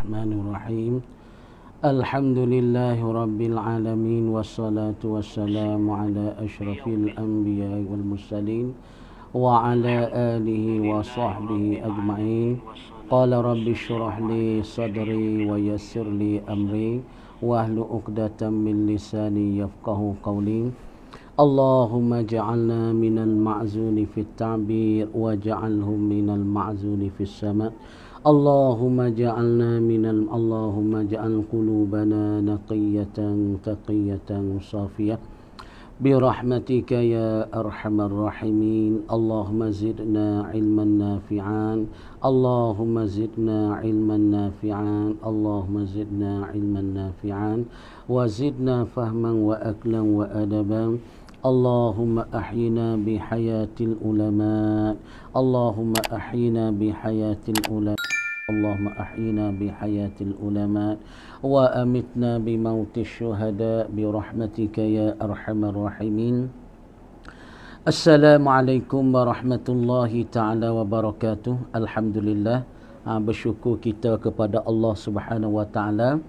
الرحمن الرحيم الحمد لله رب العالمين والصلاة والسلام على أشرف الأنبياء والمرسلين وعلى آله وصحبه أجمعين قال رب اشرح لي صدري ويسر لي أمري واحلل عقدة من لساني يفقه قولي اللهم اجعلنا من المعزون في التعبير واجعلهم من المعزون في السماء اللهم اجعل قلوبنا نقية تقية صافية برحمتك يا أرحم الراحمين اللهم زدنا علما نافعا اللهم زدنا علما نافعا اللهم زدنا علما نافعا وزدنا فهما وأكلا وأدبا اللهم أحينا بحياة العلماء اللهم أحينا بحياة العلماء اللهم أحينا بحياة العلماء وأمتنا بموت الشهداء برحمتك يا أرحم الراحمين. Assalamualaikum warahmatullahi ta'ala wabarakatuh. Alhamdulillah, bersyukur kita kepada Allah Subhanahu wa ta'ala,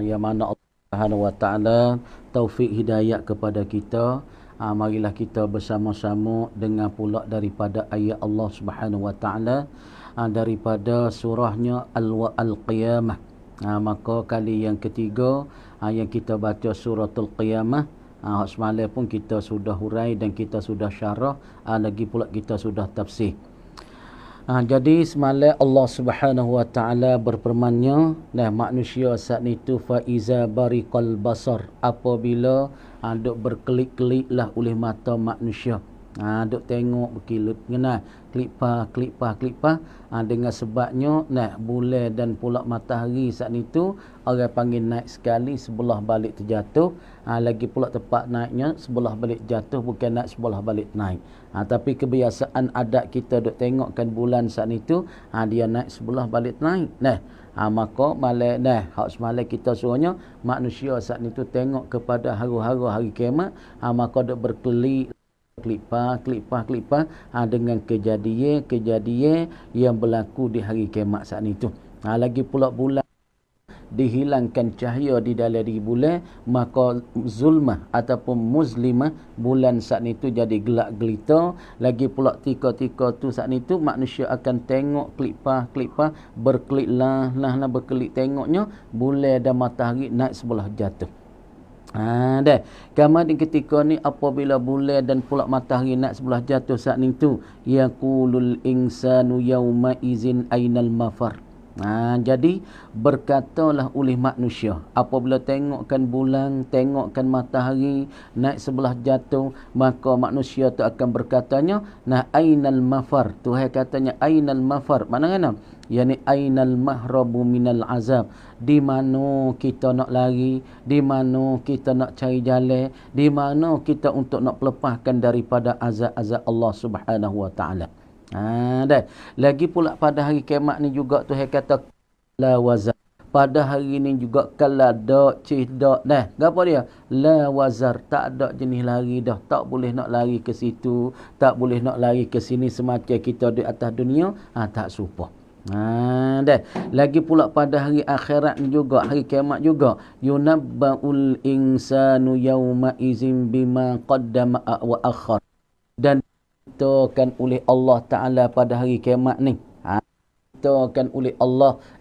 yang mana Allah Subhanahu wa ta'ala taufik hidayah kepada kita. Marilah kita bersama-sama dengar pula daripada ayat Allah Subhanahu wa ta'ala, daripada surahnya Al-Qiyamah. Maka kali yang ketiga yang kita baca suratul Qiyamah. Semalam pun kita sudah hurai dan kita sudah syarah, lagi pula kita sudah tafsir. Jadi semalam Allah Subhanahu wa ta'ala berfirman-Nya, manusia saat itu fa iza bariqal basar, apabila duk berkelip-keliplah oleh mata manusia. Duk tengok berkilat ngena, klipah dengan sebabnya bulan dan pula matahari saat itu orang panggil naik sekali, sebelah balik terjatuh. Lagi pula tempat naiknya sebelah balik jatuh, bukan naik sebelah balik naik. Tapi kebiasaan adat kita duk tengokkan bulan saat itu, dia naik sebelah balik naik. Maka malam hak semalam kita suruhnya manusia saat itu tengok kepada haru-haru hari kiamat, maka duk berkelip klipah dengan kejadian yang berlaku di hari kiamat saat itu. Lagi pula bulan dihilangkan cahaya di dalam diri bulan, maka zulmah ataupun muzlimah bulan saat itu jadi gelap gelita. Lagi pula tika-tika tu saat itu manusia akan tengok klipah berkelip berkelip, tengoknya bulan dan matahari naik sebelah jatuh. Kemudian ketika ni apabila bulan dan pula matahari nak sebelah jatuh saat itu, yaqulul insanu yauma izin ainal mafar. Jadi berkatalah oleh manusia apabila tengokkan bulan, tengokkan matahari naik sebelah jatuh, maka manusia tu akan berkatanya, ainal mafar. Tuhan katanya ainal mafar. Mana? Yani ainal mahrabu minal azab. Di mana kita nak lari, di mana kita nak cari jalan, di mana kita untuk nak melepaskan daripada azab-azab Allah Subhanahu wa ta'ala. Lagi pula pada hari kiamat ni juga Tuhan kata la wazar. Pada hari ni juga kala dak cihdak apa dia? La wazar, tak ada jenis lari dah, tak boleh nak lari ke situ, tak boleh nak lari ke sini semacam kita di atas dunia, tak serupa. Lagi pula pada hari akhirat juga, hari kiamat juga, yunabbaul insanu yauma izin bima qaddama wa akhar. Dan diceritakan oleh Allah Ta'ala pada hari kiamat ni,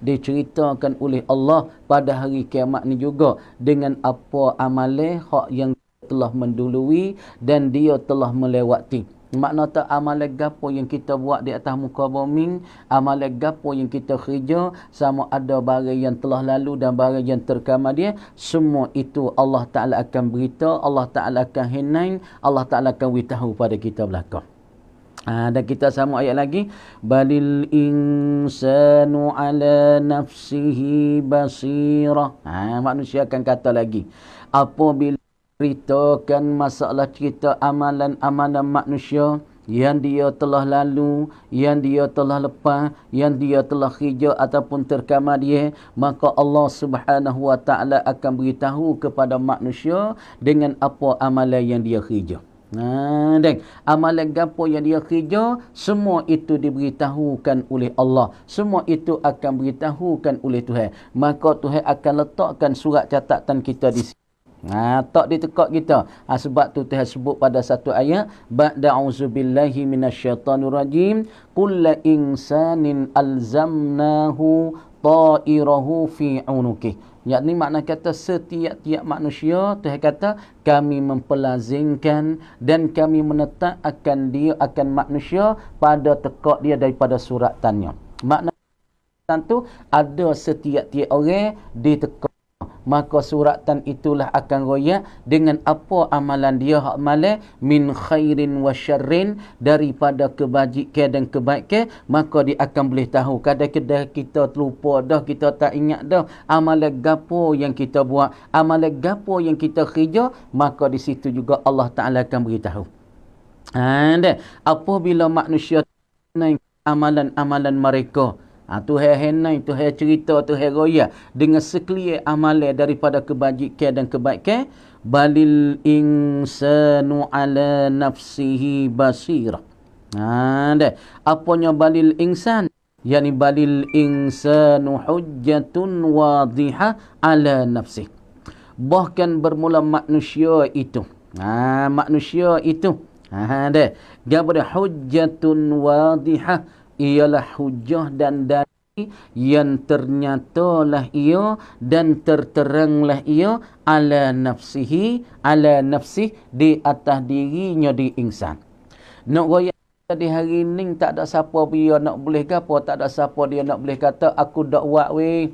diceritakan oleh Allah pada hari kiamat ni juga dengan apa amalan hak yang telah mendului dan dia telah melewati. Makna tak amalan gapo yang kita buat di atas muka bumi, amalan gapo yang kita kerja, sama ada barang yang telah lalu dan barang yang terkama dia, semua itu Allah Ta'ala akan berita, Allah Ta'ala akan henai, Allah Ta'ala akan beritahu pada kita belakang. Dan kita sama ayat lagi, balil insanu ala nafsihi basirah. Manusia akan kata lagi, apabila ceritakan masalah cerita amalan-amalan manusia yang dia telah lalu, yang dia telah lepas, yang dia telah kerja ataupun terkama dia, maka Allah Subhanahu wa ta'ala akan beritahu kepada manusia dengan apa amalan yang dia kerja. Dan amalan gapo yang dia kerja, semua itu diberitahukan oleh Allah. Semua itu akan beritahukan oleh Tuhan. Maka Tuhan akan letakkan surat catatan kita di sini. Tak ditekak kita. Sebab tu Tuhan sebut pada satu ayat, ba'da auzubillahi minasyaitanirrajim, kullu insanin alzamnahu ta'irahu fi unuqih. Yakni makna kata setiap-tiap manusia, Tuhan kata kami mempelazimkan dan kami menetapkan dia akan manusia pada tekak dia daripada suratannya. Makna tu ada setiap-tiap orang di tekak. Maka suratan itulah akan royak dengan apa amalan dia hak malam min khairin wa syarrin, daripada kebajikan dan kebaikan, maka dia akan boleh tahu. Kadang-kadang kita terlupa dah, kita tak ingat dah amalan gapo yang kita buat, amalan gapo yang kita kerja, maka di situ juga Allah Taala akan beritahu. Dan apabila manusia amalan-amalan mereka, Tuhan henai, Tuhan cerita, Tuhan royak dengan sekalian amalan daripada kebajikan dan kebaikan, balil insanu ala nafsihi basira. Apanya balil insan? Yani balil insanu hujjatun wadihah ala nafsih. Bahkan bermula manusia itu. Manusia itu. Gapada hujjatun wadihah, ialah hujah dan dalil yang ternyatalah ia dan terteranglah ia ala nafsih di atas dirinya di insan. Nak royak di hari ni tak ada siapa dia nak boleh gapo, tak ada siapa dia nak boleh kata aku dak buat weh,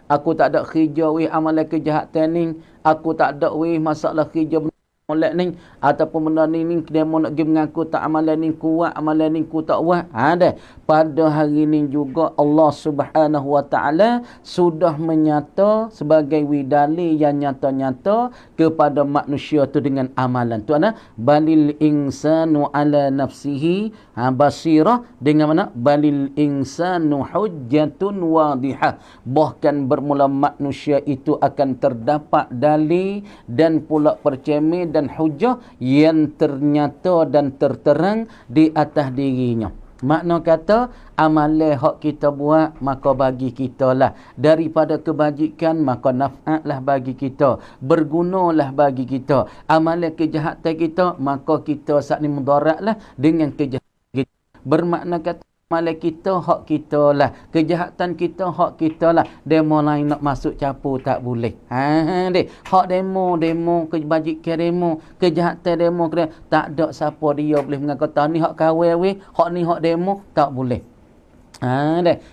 aku tak ada kerja weh amalan kejahatan ni, aku tak ada weh masalah kerja molek ni, ataupun benda ni demo nak pergi mengaku tak amalan ni kuat, amalan ni ku tak buat. Dah pada hari ni juga Allah Subhanahu wa taala sudah menyata sebagai widali yang nyata-nyata kepada manusia tu dengan amalan tu. Balil insanu ala nafsihi basirah, dengan mana balil insanu hujjatun wadihah. Bahkan bermula manusia itu akan terdapat dalil dan pula percaya dan hujah yang ternyata dan terterang di atas dirinya. Makna kata amalan hak kita buat maka bagi kita lah, daripada kebajikan maka naf'atlah bagi kita, bergunalah bagi kita. Amalan kejahatan kita maka kita saat ni mudaratlah dengan kejahatan kita. Bermakna kata amalan kita hak kita lah, kejahatan kita hak kita lah. Demo lain nak masuk campur tak boleh. Hak demo kebajikan demo, kejahatan demo tak ada siapa dia boleh mengatakan ni hak kawal weh, hak ni hak demo, tak boleh.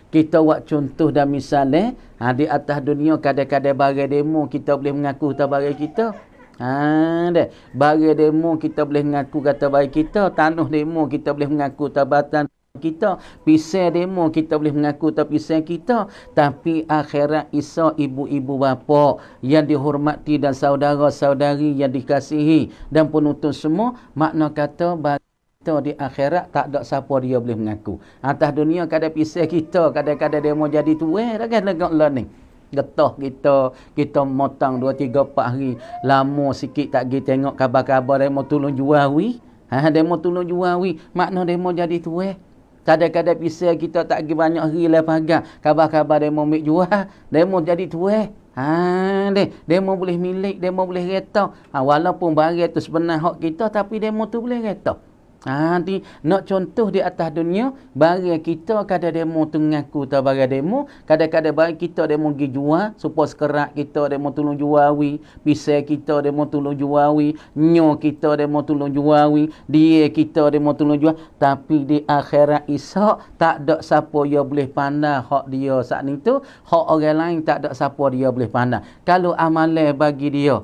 Kita buat contoh dan misal di atas dunia kadang-kadang bagai demo kita boleh mengaku tak bagai kita. Bagai demo kita boleh mengaku kata bagai kita, tanah demo kita boleh mengaku tabatan kita, pisang demo kita boleh mengaku tapi pisang kita. Tapi akhirat Isa, ibu-ibu bapa yang dihormati dan saudara-saudari yang dikasihi dan penonton semua, makna kata bagi kita di akhirat tak ada siapa dia boleh mengaku. Atas dunia kadang pisang kita, kadang-kadang demo jadi tuai kan legak lah ni. Getah kita motang 2 3 4 hari lama sikit tak pergi tengok khabar-khabar demo tolong jual wi. Demo tolong jual wi, makna demo jadi tuai. Kadang-kadang pisau kita tak pergi banyak hari lah pagar. Khabar-khabar demo ambil jual, demo jadi tuai. Demo boleh milik, demo boleh reta. Walaupun barang tu sebenar hak kita, tapi demo tu boleh reta. Nak contoh di atas dunia, barang kita kadang demo tu mengaku tak barang demo, kadang-kadang barang kita demo pergi jual, supaya sekerak kita demo tolong jual wi, pisau kita demo tolong jual wi, nyo kita demo tolong jual wi, dia kita demo tolong jual. Tapi di akhirat Isa tak ada siapa yang boleh pandang hak dia saat ni tu, hak orang lain tak ada siapa dia boleh pandang. Kalau amalan bagi dia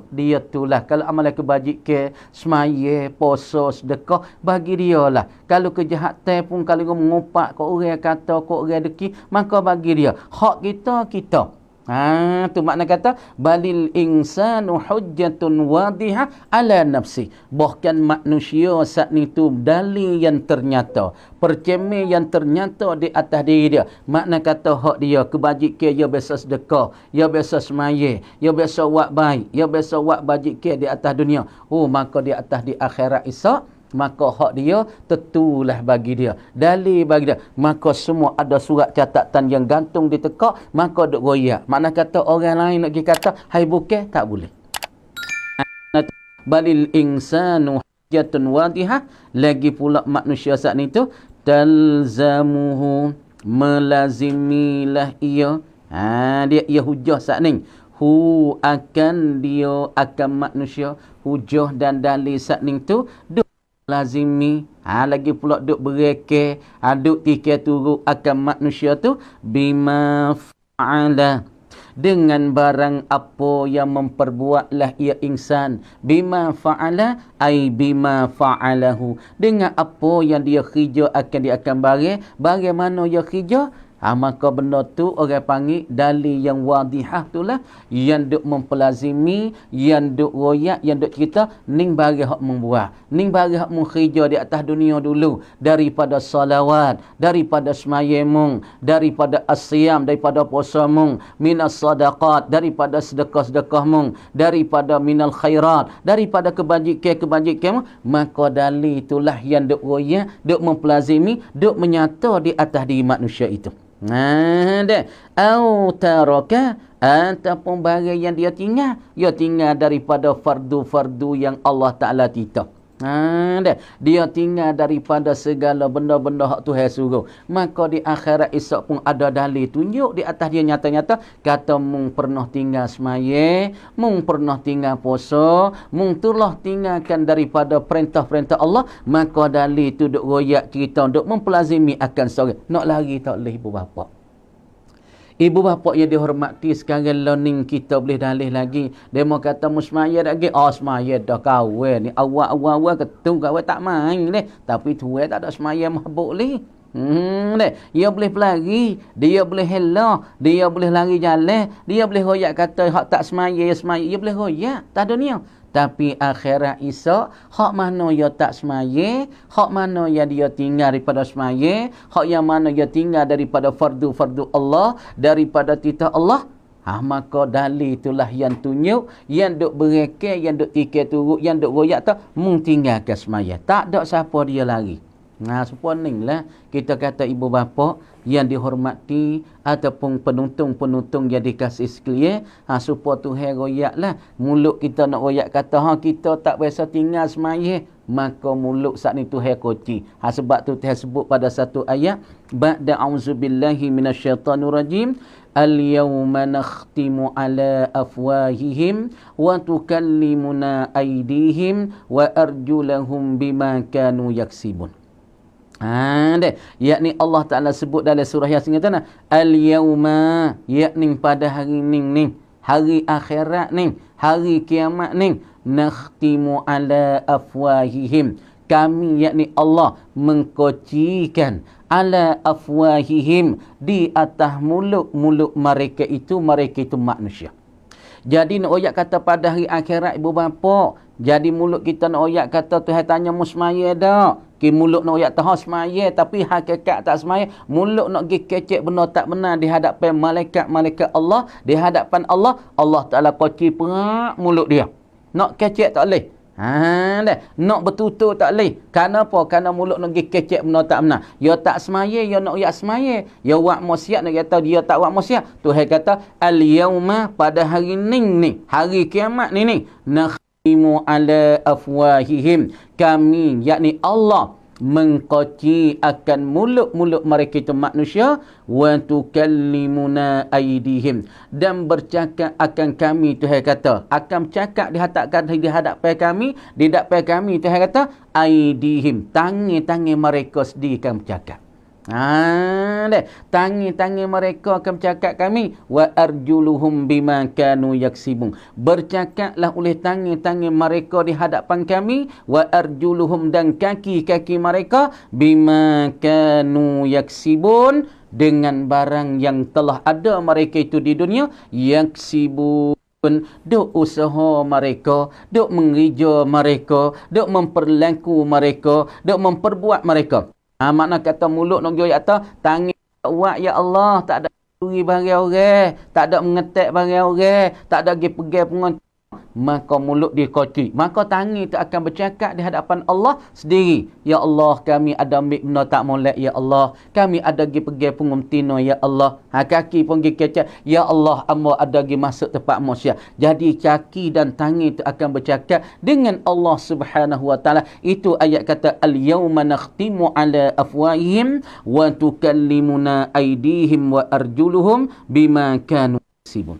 tulah. Kalau amalan kebajikan, semaya, puasa, sedekah, bagi dia lah. Kalau kejahatan pun kalau mengopak kau orang kata kau orang deki, maka bagi dia. Hak kita Tu makna kata balil insanu hujjatun wadihah ala nafsi. Bahkan manusia saat itu dalil yang ternyata, perceme yang ternyata di atas diri dia. Makna kata hak dia kebajikan dia biasa sedekah, dia biasa semaya, dia biasa buat baik, dia biasa buat bajikan di atas dunia. Maka di atas di akhirat esok, maka hak dia tentulah bagi dia, dalil bagi dia. Maka semua ada surat catatan yang gantung di tekak, maka duk goyak. Makna kata orang lain nak pergi kata hai bukan, tak boleh. Balil insanu hujjatun wadihah. Lagi pula manusia saat itu talzamuhu, melazimilah ia. Dia hujah saat ni. Akan manusia hujah dan dalil saat ni tu lazimi, lagi pula duk bereke, duk tikir turu akan manusia tu bima fa'ala, dengan barang apa yang memperbuatlah ia insan. Bima fa'ala ai bima fa'alahu, dengan apa yang dia kerja akan dia akan bagaimana dia kerja. Maka benda tu orang panggil dalil yang wadihah itulah, yang duk mempelazimi, yang duk royak, yang duk cerita ning bagi hak membuat, ning bagi hak mengkerja di atas dunia dulu, daripada salawat, daripada semayemung, daripada asyam, daripada puasa mung, minas sadaqat, daripada sedekah-sedekah mung, daripada minal khairat, daripada kebajikan-kebajikan. Maka dalil itulah yang duk royak, duk mempelazimi, duk menyata di atas diri manusia itu. Au taraka, ataupun barang yang dia tinggal daripada fardu-fardu yang Allah Ta'ala titah. Dia tinggal daripada segala benda-benda hak Tuhan suruh. Maka di akhirat esok pun ada dalil tunjuk di atas dia nyata-nyata. Kata mung pernah tinggal semaya, mung pernah tinggal puasa, mung telah tinggalkan daripada perintah-perintah Allah. Maka dalil tu duk royak cerita, duk mempelazimi akan seorang. Nak lari tak boleh ibu bapa. Ibu bapa yang dihormati, sekarang learning kita boleh dalih lagi. Dia mau kata musmaya lagi. Semaya dah kahwin ni. Awal-awal ketung kahwin tak main ni. Tapi tuan tak ada semaya mabuk ni. Dia boleh pelari, dia boleh hela, dia boleh lari jalan, dia boleh royak kata hak tak semaya, dia boleh royak. Tak ada ni. Tapi akhirat esok, hak mana dia tak semaya, hak mana yang dia tinggal daripada semaya, hak yang mana dia tinggal daripada fardu-fardu Allah, daripada titah Allah. Maka dalil itulah yang tunjuk, yang duk bereke, yang duk tikir turut, yang duk royak tu, mung tinggalkan semaya. Tak ada siapa dia lari. Seponinglah kita kata ibu bapa yang dihormati ataupun penuntung-penuntung yang dikasih sekalian, supaya Tuhan royaklah mulut kita nak royak kata kita tak biasa tinggal semaya, maka mulut saat ni Tuhan koci. Sebab tu Tuhan sebut pada satu ayat, ba'da auzubillahi minasyaitanir rajim, al-yawma nakhtimu ala afwahihim wa tukallimuna aydihim wa arjulahum bima kanu yaksibun. Yakni Allah Ta'ala sebut dalam surah Yasin kata al-yawma, yakni pada hari ni, hari akhirat ni, hari kiamat ni, nakhtimu ala afwahihim, kami yakni Allah mengkocikan ala afwahihim, di atas mulut-mulut mereka itu manusia. Jadi nak oyak kata pada hari akhirat ibu bapa, jadi mulut kita nak oyak kata Tuhan tanya mu semaya dak. Mulut nak oyak tahu semaya tapi hakikat tak semaya. Mulut nak pergi kecek benda tak benar di hadapan malaikat-malaikat Allah, di hadapan Allah, Allah Ta'ala koci perak mulut dia. Nak kecek tak boleh. Nak bertutur tak boleh. Kenapa? Kerana mulut nak pergi kecek benda tak benar. Ya tak semaya, ya nak oyak semaya. Ya buat maksiat nak kata dia tak buat maksiat. Tuhan kata al-yawma, pada hari ni, hari kiamat ni, nakhtimu ala afwahihim, kami yakni Allah mengkoci akan mulut-mulut mereka itu manusia, wa tukallimuna aydihim, dan bercakap akan kami, Tuhan kata akan bercakap di hadapan kami Tuhan kata aydihim, tangan-tangan mereka sendiri akan bercakap. Tangan-tangan mereka akan bercakap kami, wa arjuluhum bima kanu yaksibun, bercakaplah oleh tangan-tangan mereka di hadapan kami, wa arjuluhum, dan kaki-kaki mereka, bima kanu yaksibun, dengan barang yang telah ada mereka itu di dunia, yaksibun, duk usaha mereka, duk mengerja mereka, duk memperlaku mereka, duk memperbuat mereka. Makna kata mulut nak pergi atas, tangan tak buat ya Allah, tak ada curi barang orang, tak ada mengetek barang orang, tak ada pergi pegang pengontrol, maka mulut dia koci, maka tangan itu akan bercakap di hadapan Allah sendiri. Ya Allah, kami ada ambil benda tak molek ya Allah, kami ada pergi pegang pengumtino ya Allah, kaki pun pergi kecak ya Allah, amba ada pergi masuk tempat manusia. Jadi kaki dan tangan itu akan bercakap dengan Allah Subhanahu wa taala. Itu ayat kata al-yauma nakhtimu ala afwahihim wa tukallimuna aydihim wa arjuluhum bima kanu yaksibun.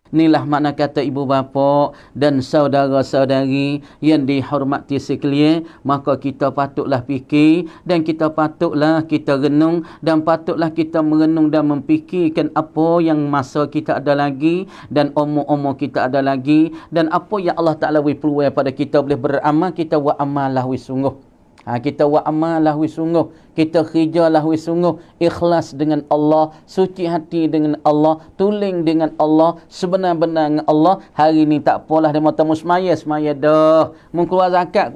Inilah makna kata ibu bapa dan saudara-saudari yang dihormati sekalian. Maka kita patutlah fikir dan kita patutlah kita renung dan patutlah kita merenung dan memfikirkan apa yang masa kita ada lagi dan umur-umur kita ada lagi, dan apa yang Allah Ta'ala beri peluang pada kita boleh beramal, kita buat amal lah sungguh. Kita buat amal lah sungguh, kita kerja lah sungguh, ikhlas dengan Allah, suci hati dengan Allah, tuling dengan Allah, sebenar-benar dengan Allah. Hari ni tak apalah dia mata semaya dah, mengkeluar zakat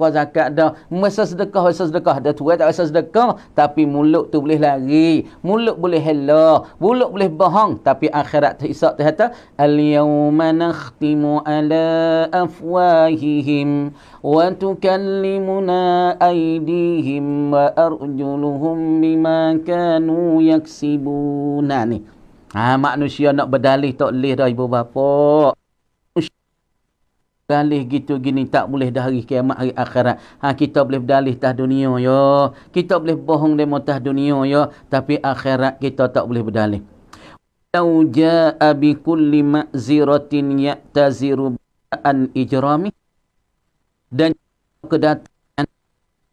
dah, masa sedekah dah, tua tak rasa sedekah, tapi mulut tu boleh lari, mulut boleh hela, mulut boleh bohong, tapi akhirat terhisap terhata al-yawma nakhtimu ala afwahihim wa tukallimuna aydihim wa arjuluhum bima kanu yaksibun. Ni manusia nak berdalih tak boleh dah ibu bapa. Berdalih gitu gini tak boleh dah hari kiamat, hari akhirat. Kita boleh berdalih tah dunia ya, kita boleh bohong demo tah dunia ya, tapi akhirat kita tak boleh berdalih. Lau jaa bi kulli ma'ziratin ya'taziru an ijrami, dan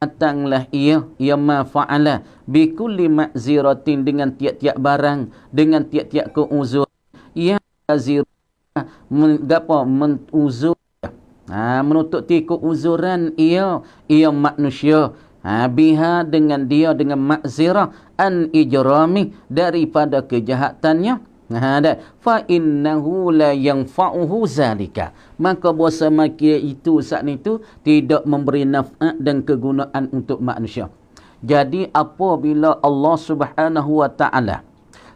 datanglah ia ma fa'ala bi kulli ma'ziratin, dengan tiap-tiap barang, dengan tiap-tiap keuzur, ia tazir menuzur, menutup keuzuran ia manusia, biha dengan dia, dengan ma'zirah an ijrami, daripada kejahatannya. Fa innahu la yanfa'uhu zalika, maka bersama kia itu saat itu tidak memberi naf'at dan kegunaan untuk manusia. Jadi apabila Allah Subhanahu wa taala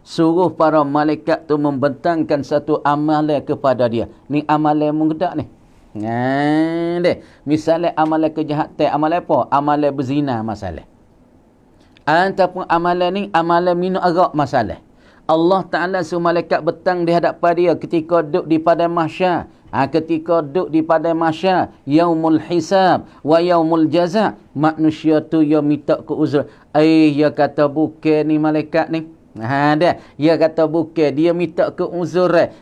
suruh para malaikat tu membentangkan satu amalan kepada dia, ni amalan menggedak ni. Misalnya amalan kejahatan, amalan apa? Amalan berzina masalah. Ataupun amalan ni amalan minum arak masalah. Allah Ta'ala suruh malaikat betang di hadapan dia ketika duduk di padang mahsyar. Ketika duduk di padang mahsyar, yaumul hisab wa yaumul jaza, manusia tu dia minta ke uzur. Ya kata bukan ni malaikat ni. Dia kata bukan, dia minta ke uzur.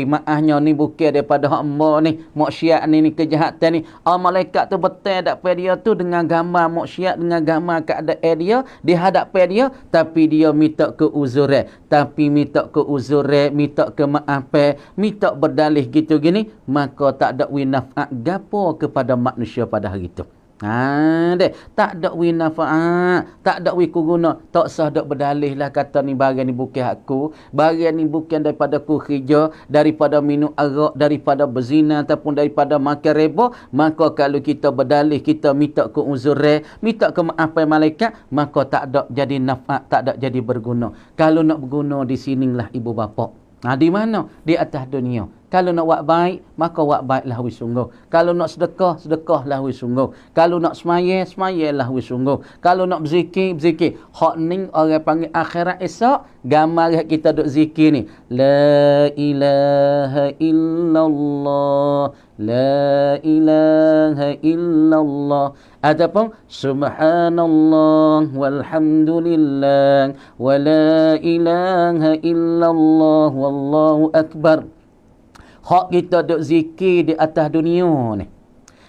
Maafnya ni bukan daripada hamba ni, maksiat ni kejahatan ni. Malaikat tu betul hadapan dia tu dengan gambar maksiat, dengan gambar keadaan dia di hadapan dia, tapi dia minta ke uzur, tapi minta ke uzur, minta ke maaf, minta berdalih gitu gini, maka tak ada winafat gapo kepada manusia pada hari itu. Tak ada winafa'at, tak ada guna, tak sah dak berdalih lah kata ni barang ni bukan aku, barang ni bukan daripada aku kerja, daripada minum arak, daripada berzina ataupun daripada makan riba. Maka kalau kita berdalih, kita minta ke uzur, minta ke maafan malaikat, maka tak ada jadi naf'at, tak ada jadi berguna. Kalau nak berguna di sinilah ibu bapa. Di mana? Di atas dunia. Kalau nak buat baik, maka buat baiklah sungguh. Kalau nak sedekah, sedekahlah sungguh. Kalau nak semayalah sungguh. Kalau nak berzikir, berzikir. Hak ni orang panggil akhirat esok, gambar kita duk zikir ni. La ilaha illallah, la ilaha illallah. Ataupun subhanallah walhamdulillah wa la ilaha illallah wallahu akbar. Hak kita duk zikir di atas dunia ni,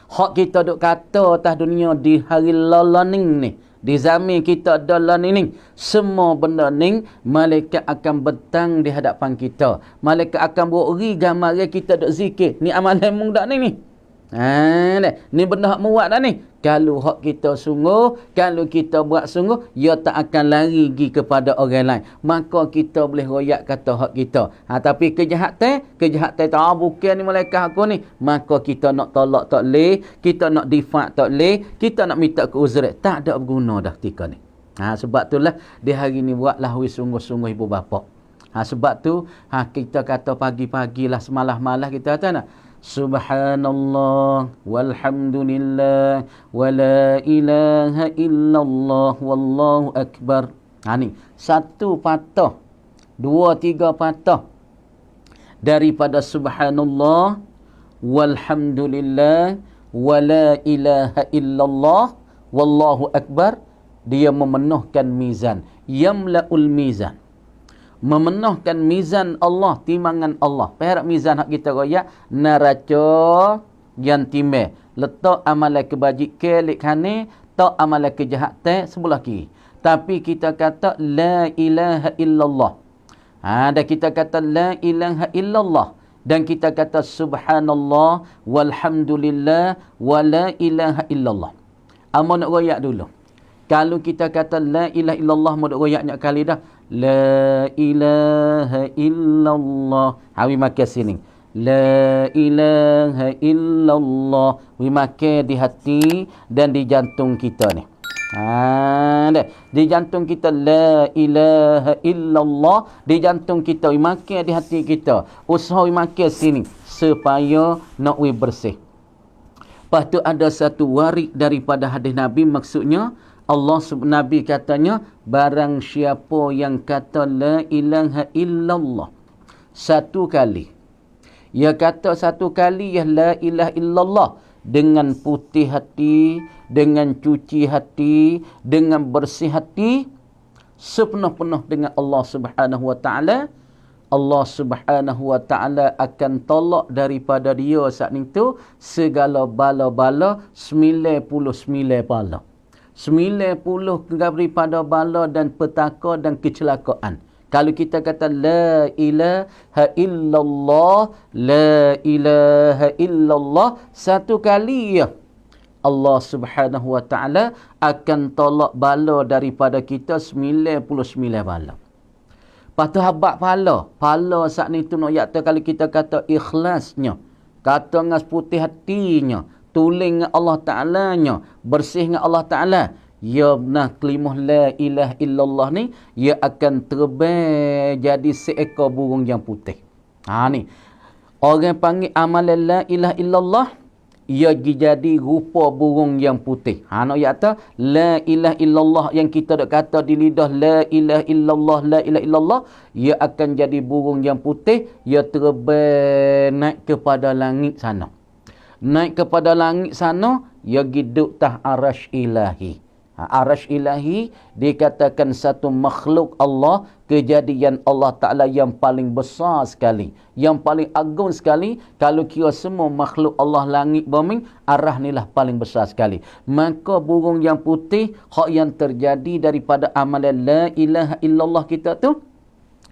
hak kita duk kata atas dunia di hari lalaning ni, di zaman kita ada lalaning, semua benda ni malaikat akan betang di hadapan kita. Malaikat akan beri gambar kita duk zikir. Ni amalan mudah ni. Ni benda hak muat dah ni. Kalau hak kita sungguh, kalau kita buat sungguh, ia tak akan lari pergi kepada orang lain. Maka kita boleh royak kata hak kita. Tapi kejahatan tak bukan ni malaikat aku ni. Maka kita nak tolak tak leh, kita nak difak tak leh, kita nak minta keuzrat tak ada berguna dah ketika ni. Sebab itulah di hari ni buatlah sungguh-sungguh ibu bapa. Sebab tu kita kata pagi-pagi lah semalah-malah kita kata nak Subhanallah walhamdulillah wala ilaha illallah wallahu akbar. Ni satu patah, dua tiga patah daripada subhanallah walhamdulillah wala ilaha illallah wallahu akbar, dia memenuhkan mizan, yamla'ul mizan, memenuhkan mizan Allah, timbangan Allah. Perak mizan hak kita royak neraca yang timbe. Letak amalan kebajikan lek kanan, tak amalan kejahatan sebelah kiri. Tapi kita kata la ilaha illallah. Dan kita kata la ilaha illallah. Dan kita kata subhanallah walhamdulillah wala ilaha illallah. Amo nak royak dulu. Kalau kita kata la ilaha illallah, mau royaknya kali dah. La ilaha illallah. Wi makan sini. La ilaha illallah. Wi makan di hati dan di jantung kita ni. Di jantung kita la ilaha illallah, di jantung kita, wi makan di hati kita. Usaha wi makan sini supaya nak wi bersih. Lepas tu ada satu warik daripada hadis Nabi, maksudnya Nabi katanya, barang siapa yang kata la ilaha illallah satu kali, ia kata satu kali ya la ilaha illallah dengan putih hati, dengan cuci hati, dengan bersih hati, sepenuh-penuh dengan Allah Subhanahu wa taala, Allah Subhanahu wa taala akan tolak daripada dia saat itu segala bala-bala 99 bala. 90 daripada bala dan petaka dan kecelakaan. Kalau kita kata la ilaha illallah, la ilaha illallah satu kali ya, Allah Subhanahu wa taala akan tolak bala daripada kita 99 bala. Lepas tu habak pala saat ni tu nak yakta, kalau kita kata ikhlasnya, kata dengan putih hatinya, tuling dengan Allah Ta'ala-nya, bersih dengan Allah Ta'ala, ya benar kelimah la ilaha illallah ni, ia akan terbang jadi seekor burung yang putih. Ni orang panggil amalan la ilaha illallah, ia jadi rupa burung yang putih. Nak kata la ilaha illallah yang kita dak kata di lidah la ilaha illallah, la ilaha illallah, ia akan jadi burung yang putih, ia terbang naik kepada langit sana. Naik kepada langit sana, ia hidup tah arash ilahi. Arash ilahi dikatakan satu makhluk Allah, kejadian Allah Ta'ala yang paling besar sekali, yang paling agung sekali. Kalau kira semua makhluk Allah langit bumi, arah inilah paling besar sekali. Maka burung yang putih, hak yang terjadi daripada amalan la ilaha illallah kita tu,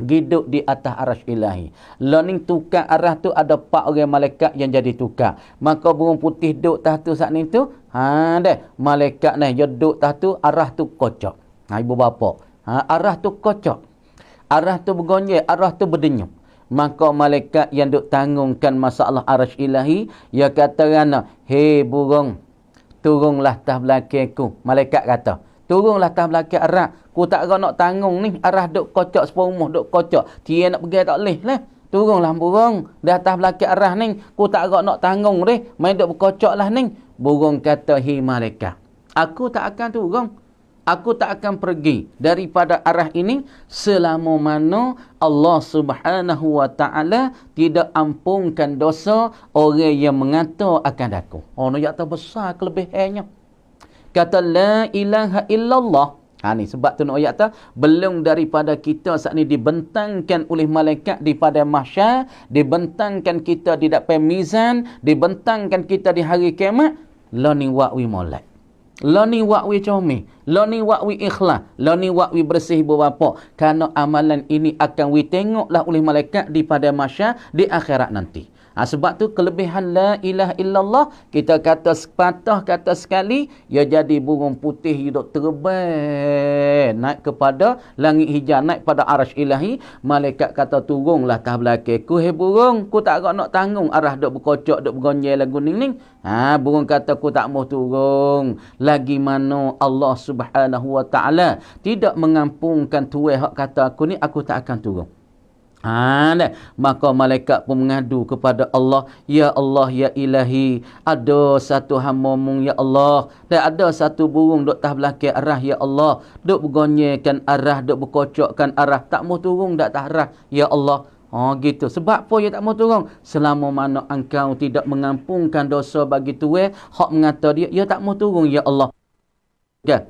hidup di atas arash ilahi. Learning tukar arah tu ada 4 orang malaikat yang jadi tukar. Maka burung putih duduk tah tu saat ni tu, malaikat ni dia duduk tah tu, arah tu kocok. Ibu bapa, arah tu kocok, arah tu bergonjek, arah tu berdenyum. Maka malaikat yang duk tanggungkan masalah arash ilahi, dia kata rana, hei burung, turunlah tah belakangku. Malaikat kata, turunlah tah belakang arah. Ku tak nak tanggung ni, arah duk kocok sepenuh duk kocok. Dia nak pergi tak boleh lah. Turunlah burung di atas belakang arah ni. Ku tak nak tanggung ni, main duk berkocok lah ni. Burung kata, hi malaikat, aku tak akan turun. Aku tak akan pergi daripada arah ini selama mana Allah Subhanahu wa taala tidak ampunkan dosa orang yang mengata akan aku. Nak kata besar kelebihannya. Kata la ilaha illallah. Ni sebab tu nak ayat tu, belum daripada kita saat ni dibentangkan oleh malaikat di pada mahsyar, dibentangkan kita di depan mizan, dibentangkan kita di hari kiamat, la ni wa'wi molek. La ni wa'wi comel, la ni wa'wi ikhlas, la ni wa'wi bersih ibu bapa. Kerana amalan ini akan wi tengoklah oleh malaikat di pada mahsyar di akhirat nanti. Sebab tu kelebihan la ilaha illallah, kita kata sepatah kata sekali, ia jadi burung putih hidup terbang naik kepada langit hijau, naik pada arasy ilahi. Malaikat kata turunlah atas belakang ku, hei burung, ku tak nak tanggung arah dok berkocok dok bergonjel lagu ning. Burung kata ku tak mau turun. Lagi mana Allah Subhanahu wa taala tidak mengampunkan tuai hak kata aku ni, aku tak akan turun. Maka malaikat pun mengadu kepada Allah, ya Allah, ya Ilahi, ada satu hamba-Mu ya Allah, dan ada satu burung duk tah belakang arah ya Allah, duk bergonyelkan arah, duk berkocokkan arah, tak mau turun dak tah arah ya Allah. Gitu. Sebab apa dia tak mau turun? Selama mana engkau tidak mengampunkan dosa bagi tuai, hak mengata dia tak mau turun ya Allah.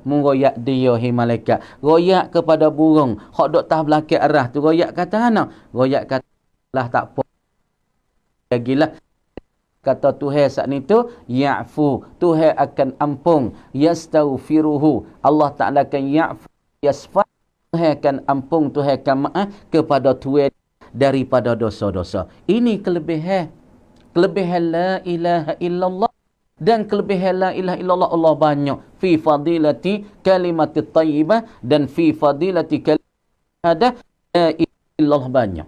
Mengoyak dia, hei malaikat, royak kepada burung hak dok tah belakang arah tu. Royak kata mana? Royak kata lah tak apa lagilah. Kata Tuhan saat ni tu, ya'fu, Tuhan akan ampun, yastaghfiruhu, Allah Ta'ala akan ya'fu, yasfa, Tuhan akan ampun, Tuhan akan maaf kepada tuai daripada dosa-dosa. Ini kelebihan la ilaha illallah. Dan kelebihan la ilaha illallah Allah banyak. Fi fadilati kalimati tayyibah, dan fi fadilati kalimadah la ilaha illallah banyak.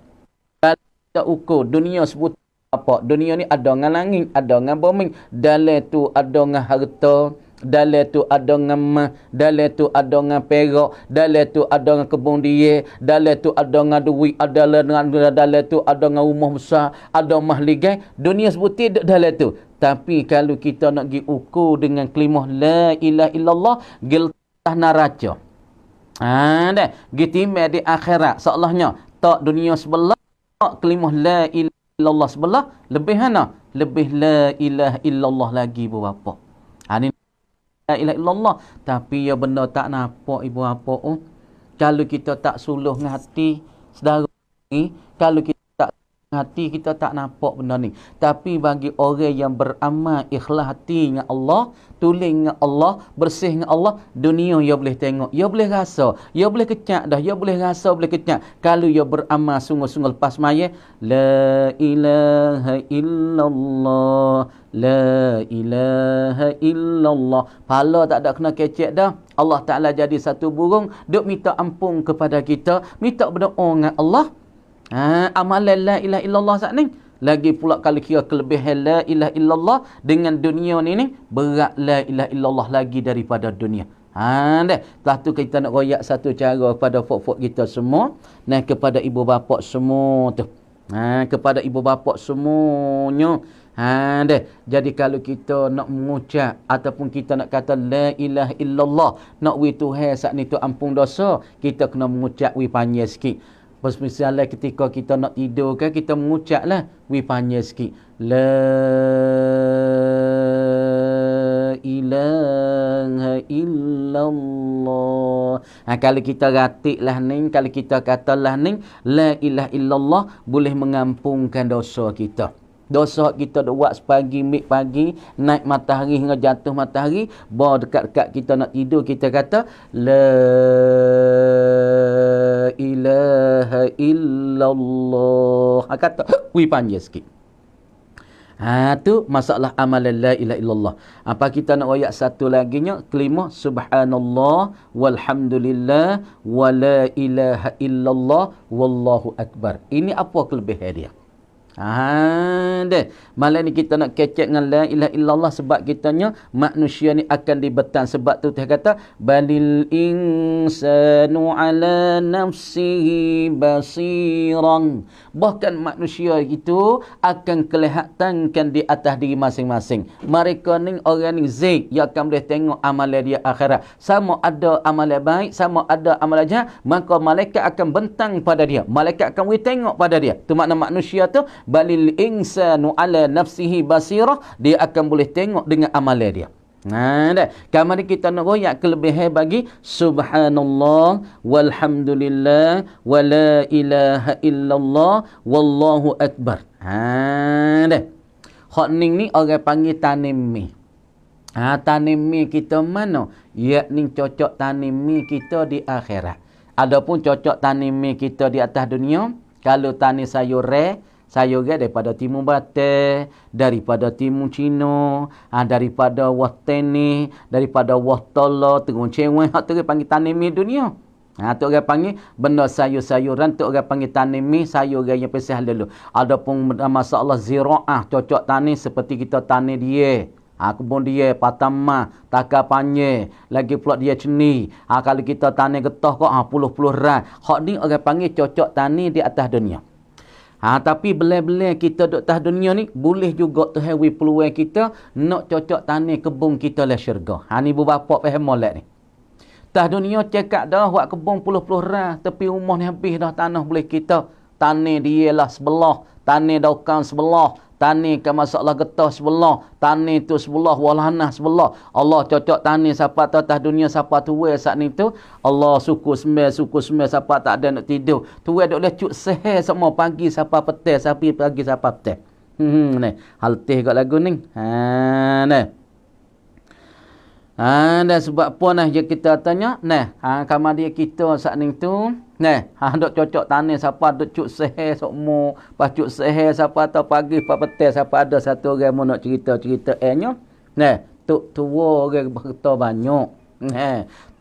Kalau kita ukur dunia sebut apa? Dunia ni ada dengan langit, ada dengan bumi. Dalam tu ada dengan harta, dalam tu ada dengan emas, dalam tu ada dengan perak, dalam tu ada dengan kebun dia, dalam tu ada dengan duit, dalam tu ada dengan rumah besar, ada mahligai. Dunia sebut tidak dalam tu. Tapi kalau kita nak pergi ukur dengan kalimah la ilaha illallah, geltah neraca. Dah. Gitimai di akhirat. Seolahnya tak dunia sebelah, tak kalimah la ilaha illallah sebelah, lebih mana? Lebih la ilaha illallah lagi berapa? Ini la ilaha illallah. Tapi ya benda tak nampak ibu bapa. Kalau kita tak suluh dengan hati saudara ni, kalau kita hati kita tak nampak benda ni. Tapi bagi orang yang beramal ikhlas hati dengan Allah, tuling dengan Allah, bersih dengan Allah, dunia dia boleh tengok, dia boleh rasa, dia boleh kecak dah, dia boleh rasa, boleh kecak. Kalau dia beramal sungguh-sungguh lepas maya, la ilaha illallah, la ilaha illallah, pahala tak ada kena kecek dah. Allah Ta'ala jadi satu burung, duk minta ampun kepada kita, minta berdoa dengan Allah. Amalan la ilaha illallah saat ni. Lagi pula kalau kira kelebihan la ilaha illallah dengan dunia ni berat la ilaha illallah lagi daripada dunia. Dah. Lepas tu kita nak royak satu cara kepada fok-fok kita semua. Kepada ibu bapa semua tu. Kepada ibu bapa semuanya. Dah. Jadi kalau kita nak mengucap ataupun kita nak kata la ilaha illallah, nak wi Tuhan saat ni tu ampun dosa, kita kena mengucap wi panjang sikit. Misalnya ketika kita nak tidur kan, kita mengucaplah wi panjang sikit, la ilaha illallah. Kalau kita ratiklah ni, kalau kita katalah ni la ilaha illallah, boleh mengampunkan dosa kita. Dosa kita buat sepagi, mik pagi, naik matahari hingga jatuh matahari, bawa dekat-dekat kita nak tidur, kita kata la ilaha illallah. Kata wi panjang sikit. Tu masalah amalan la ilaha illallah. Apa kita nak royak satu lagi nya, kalimah subhanallah walhamdulillah wa la ilaha illallah wallahu akbar. Ini apa kelebihan dia? Malah ni kita nak kecek dengan la ilaha illallah, sebab kitanya manusia ni akan dibetan. Sebab tu Tuhan kata balil insanu ala nafsihi basiran. Bahkan manusia itu akan kelihatankan di atas diri masing-masing. Mereka ni orang ni zaid, dia akan boleh tengok amalan dia akhirat. Sama ada amalan baik, sama ada amalan jahat, maka malaikat akan bentang pada dia. Malaikat akan boleh tengok pada dia. Tu makna manusia tu balil insanu ala nafsihi basirah, dia akan boleh tengok dengan amalan dia. Dah. Kamari kita nak royak kelebihan bagi subhanallah walhamdulillah wa la ilaha illallah wallahu akbar. Dah. Hak ni orang panggil tanimi. Tanimi kita mana? Yakni cocok tanimi kita di akhirat. Adapun cocok tanimi kita di atas dunia, kalau tani sayur Sayur kan daripada Timur Barat, daripada Timur Cina, daripada Wateni, daripada Watala, Terung Cewek, hak tu orang panggil tanimi dunia. Tu orang panggil benda sayur-sayuran, tu orang panggil tanimi sayur yang pesih dulu. Adapun masalah ziraah, cocok tani seperti kita tani dia. Kebun dia, patama, taka panye, lagi pula dia ceni. Kalau kita tani getah kok, puluh-puluh ran. Hak ni orang panggil cocok tani di atas dunia. Tapi belai-belai kita duduk atas dunia ni, boleh juga tu hewi peluang kita nak cocok tani kebun kita lah syurga. Ni ibu bapa faham molek ni. Atas dunia cekak dah, buat kebun puluh-puluh ran, tepi rumah ni habis dah tanah boleh kita. Tani dia lah sebelah, tani daukan sebelah, tani ke masalah getah sebelah, tani tu sebelah, walanah sebelah. Allah cocok tani siapa tu atas dunia, siapa tua saat ni tu. Allah suku semai, siapa tak ada nak tidur. Tua duk lecuk seher semua pagi, siapa petang, sapi pagi, siapa petang. Ni, haltih kat lagu ni. Ni. Dan sebab apa nah je kita tanya, kamar dia kita saat ni tu, duk cocok tani siapa duk cuk seher sokmo, pas cuk seher siapa tahu pagi pas petang siapa ada satu orang mau nak cerita-cerita nya. Tok tua orang harta banyak.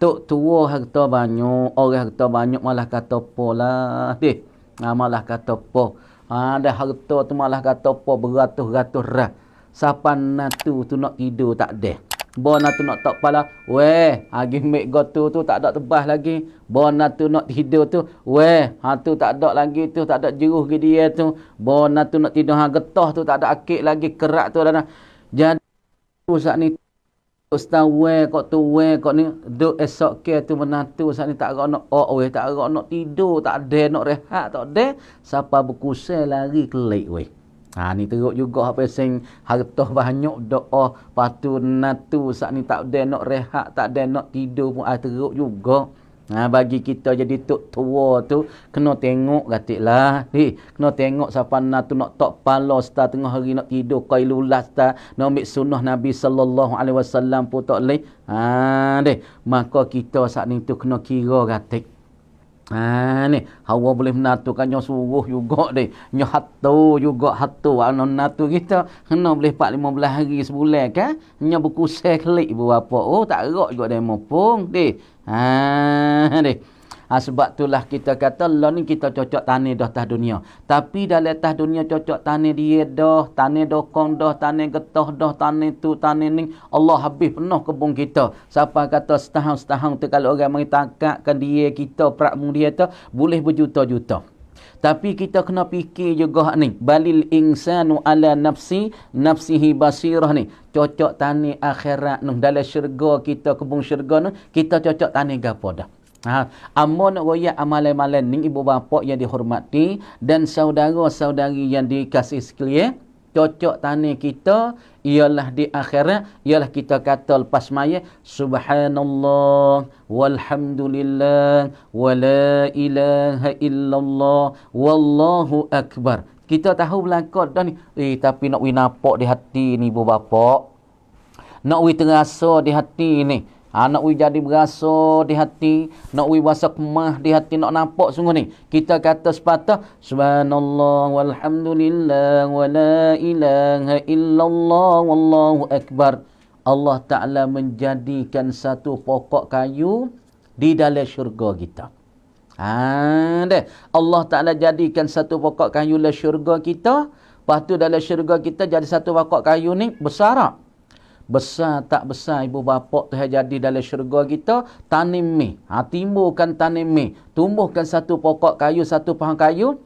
Tok tua harta banyak, orang harta banyak malah kata polah deh. Malah kata po. Ada harta tu malah kata po beratus-ratus rah. Siapa natu tu nak tidur tak ada. Bona tu nak tak pala, agi mek gotu tu tak ada tebah lagi. Bona tu nak tidur tu, tu tak ada lagi tu, tak ada jeruh ke dia tu. Bona tu nak tidur getah tu tak ada akik lagi, kerak tu dah. Jadi saat ni ustaz kok tu kok ni duk esok ke tu menatu saat ni tak ada nak tak ada nak tidur, tak ada nak rehat, tak ada. Siapa berkusai lari kelik ni teruk juga apa sing harta banyak doa patu natu saat ni tak ada nak rehat, tak ada nak tidur pun teruk juga. Bagi kita jadi tok tua tu kena tengok gatiklah. Kena tengok siapa natu nak tok pala sta tengah hari nak tidur qailulah sta nak ambil sunnah Nabi sallallahu alaihi wasallam pun tak leh. Maka kita saat ni tu kena kira gatik. Ni hawa boleh menatukan nyo suruh juga deh. Nyo hatu juga hatu natu kita kena boleh 4-15 hari sebulan kan. Nyo berkusai kelik berapa. Tak erak juga demo pun deh. Deh. Sebab itulah kita kata lah ni kita cocok tani dah atas dunia. Tapi dalam atas dunia cocok tani dia dah, tani dokong dah, tani getah dah, tani tu, tani ni. Allah habis penuh kebun kita. Siapa kata setahun tu kalau orang mari tangkapkan dia kita, prakmu dia tu, boleh berjuta-juta. Tapi kita kena fikir juga ni. Balil insanu ala nafsihi basirah ni. Cocok tani akhirat ni. Dalam syurga kita, kebun syurga ni, kita cocok tani gapo dah. Amun royak amalan-amalan ni ibu bapa yang dihormati dan saudara-saudari yang dikasih sekalian, cocok tani kita ialah di akhirat, ialah kita kata lepas maya subhanallah walhamdulillah wala ilaha illallah wallahu akbar. Kita tahu belakang dah ni, tapi nak nampak di hati ni ibu bapa, nak terasa di hati ni. Nak jadi berasa di hati, nak berasa kemah di hati, nak nampak sungguh ni. Kita kata sepatah subhanallah walhamdulillah wala ilaha illallah wallahu akbar. Allah Ta'ala menjadikan satu pokok kayu di dalam syurga kita. Allah Ta'ala jadikan satu pokok kayu dalam syurga kita. Lepas tu dalam syurga kita jadi satu pokok kayu ni besar tak? Besar tak besar ibu bapa tu jadi dalam syurga kita, tanimi. Timbulkan tanimi. Tumbuhkan satu pokok kayu, satu pohon kayu.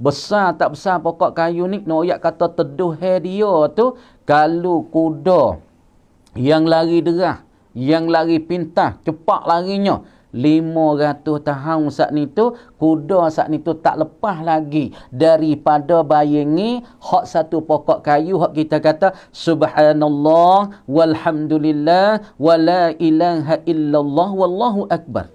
Besar tak besar pokok kayu ni, nak kata teduh dia tu, kalau kuda yang lari derah, yang lari pintar, cepat larinya, 500 tahun saat ni tu, kuda saat ni tu tak lepas lagi daripada bayangi hak satu pokok kayu, hak kita kata subhanallah walhamdulillah wala ilaha illallah wallahu akbar.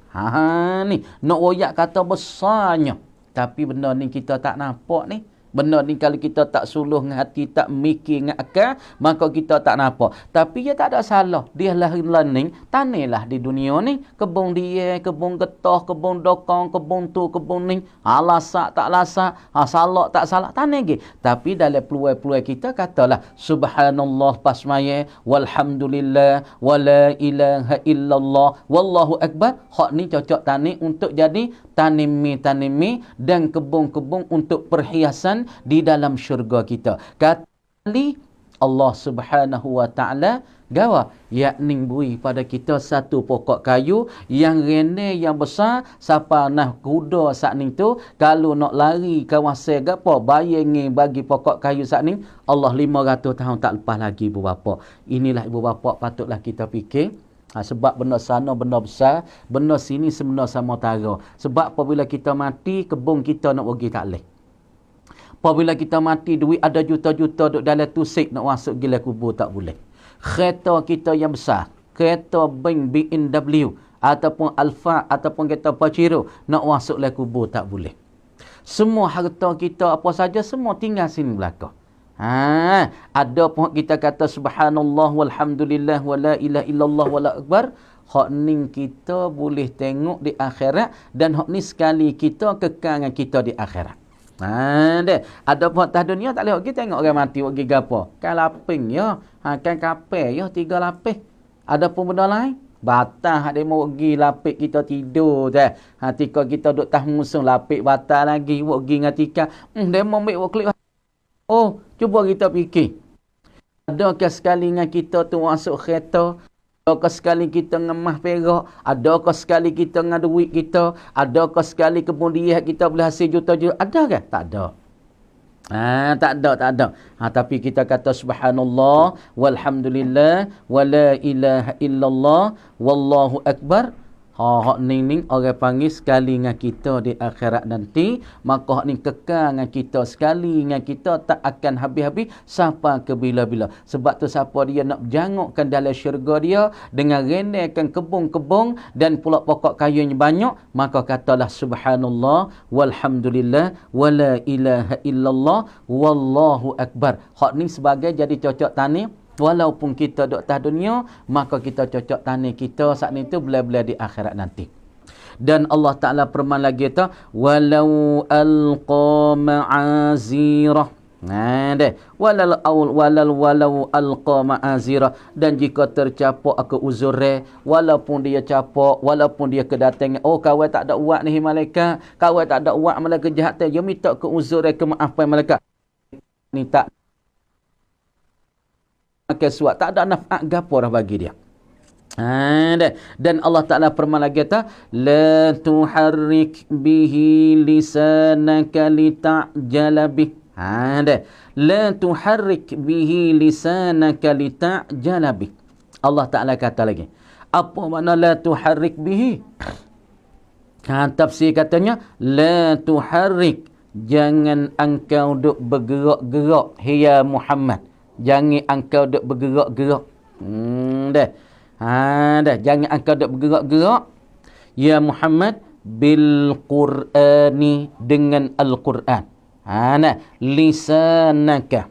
Ni nak royak kata besarnya, tapi benda ni kita tak nampak ni. Benda ni kalau kita tak suluh dengan hati, tak mikir dengan akal, maka kita tak nampak. Tapi dia tak ada salah. Dia lah learning, tanilah di dunia ni. Kebun dia, kebun getah, kebun dokong, kebun tu, kebun ni. Lasak tak lasak, salak tak salak, tani lagi. Tapi dalam peluang-peluang kita katalah, subhanallah pasmaya, walhamdulillah, wala ilaha illallah, wallahu akbar. Hak ni cocok tani untuk jadi tanimi dan kebun-kebun untuk perhiasan di dalam syurga kita. Kali Allah Subhanahu wa taala gawa yakni bui pada kita satu pokok kayu yang rene yang besar, siapa nak kuda sat ni tu kalau nak lari kawasan gapo bayangi bagi pokok kayu sat ni Allah 500 tahun tak lepas lagi ibu bapa. Inilah ibu bapa patutlah kita fikir. Sebab benda sana benda besar, benda sini sebenar sama tara. Sebab apabila kita mati, kebun kita nak pergi tak boleh. Apabila kita mati, duit ada juta-juta duk dalam tusik nak masuk gila kubur tak boleh. Kereta kita yang besar, kereta BMW ataupun Alfa ataupun kereta Paciro nak masuk dalam kubur tak boleh. Semua harta kita apa saja semua tinggal sini belakang. Ada pun kita kata subhanallah walhamdulillah wala ilaha illallah wala akbar. Hak ni kita boleh tengok di akhirat dan hak ni sekali kita kekal dengan kita di akhirat. Ada pun atas dunia tak boleh kita tengok orang mati pergi gapo. Kan laping ya, kan kapel ya 3 lapis. Ada pun benda lain batang hak dia mau pergi lapik kita tidur dah. Tika kita duk tah musung lapik batang lagi buat pergi dengan tika. Dia mau ambil klip. Oh, cuba kita fikir. Adakah sekali dengan kita tu masuk kereta? Adakah sekali kita ngemah perak? Adakah sekali kita dengan duit kita? Adakah sekali kemudian kita boleh hasil juta-juta? Adakah? Tak ada. Tak ada. Tapi kita kata subhanallah, walhamdulillah, wala ilaha illallah, wallahu akbar. Hak ni orang panggil sekali dengan kita di akhirat nanti, maka hak ni kekal dengan kita sekali dengan kita tak akan habis-habis sampai ke bila-bila. Sebab tu siapa dia nak jangukkan dalam syurga dia dengan renekan kebun-kebun dan pula pokok kayunya banyak, maka katalah subhanallah walhamdulillah wala ilaha illallah wallahu akbar. Hak ni sebagai jadi cocok tani. Walaupun kita duduk atas dunia, maka kita cocok tani kita saat itu belah-belah di akhirat nanti. Dan Allah Ta'ala firman lagi tu, walau alqa ma'azirah. Walau alqa ma'azirah. Dan jika tercapak aku uzure, walaupun dia capak, walaupun dia kedatangan, oh kawan tak ada uat ni malaikat, kawan tak ada uat malaikat kejahatan, dia minta ke uzure kemaafan malaikat. Ni tak makan suat, tak ada naf'at gapo dah bagi dia. Dan Allah Ta'ala firman lagi ta, la tuharrik bihi lisanaka lita'jala bih. La tuharrik bihi lisanaka lita'jala bih. Allah Ta'ala kata lagi, apa makna la tuharrik bihi? Tafsir katanya, la tuharrik, jangan engkau duk bergerak-gerak, ya Muhammad. Jangan engkau duk bergerak-gerak. Jangan engkau duk bergerak-gerak, ya Muhammad, bil Qur'ani, dengan Al-Quran. Lisanaka,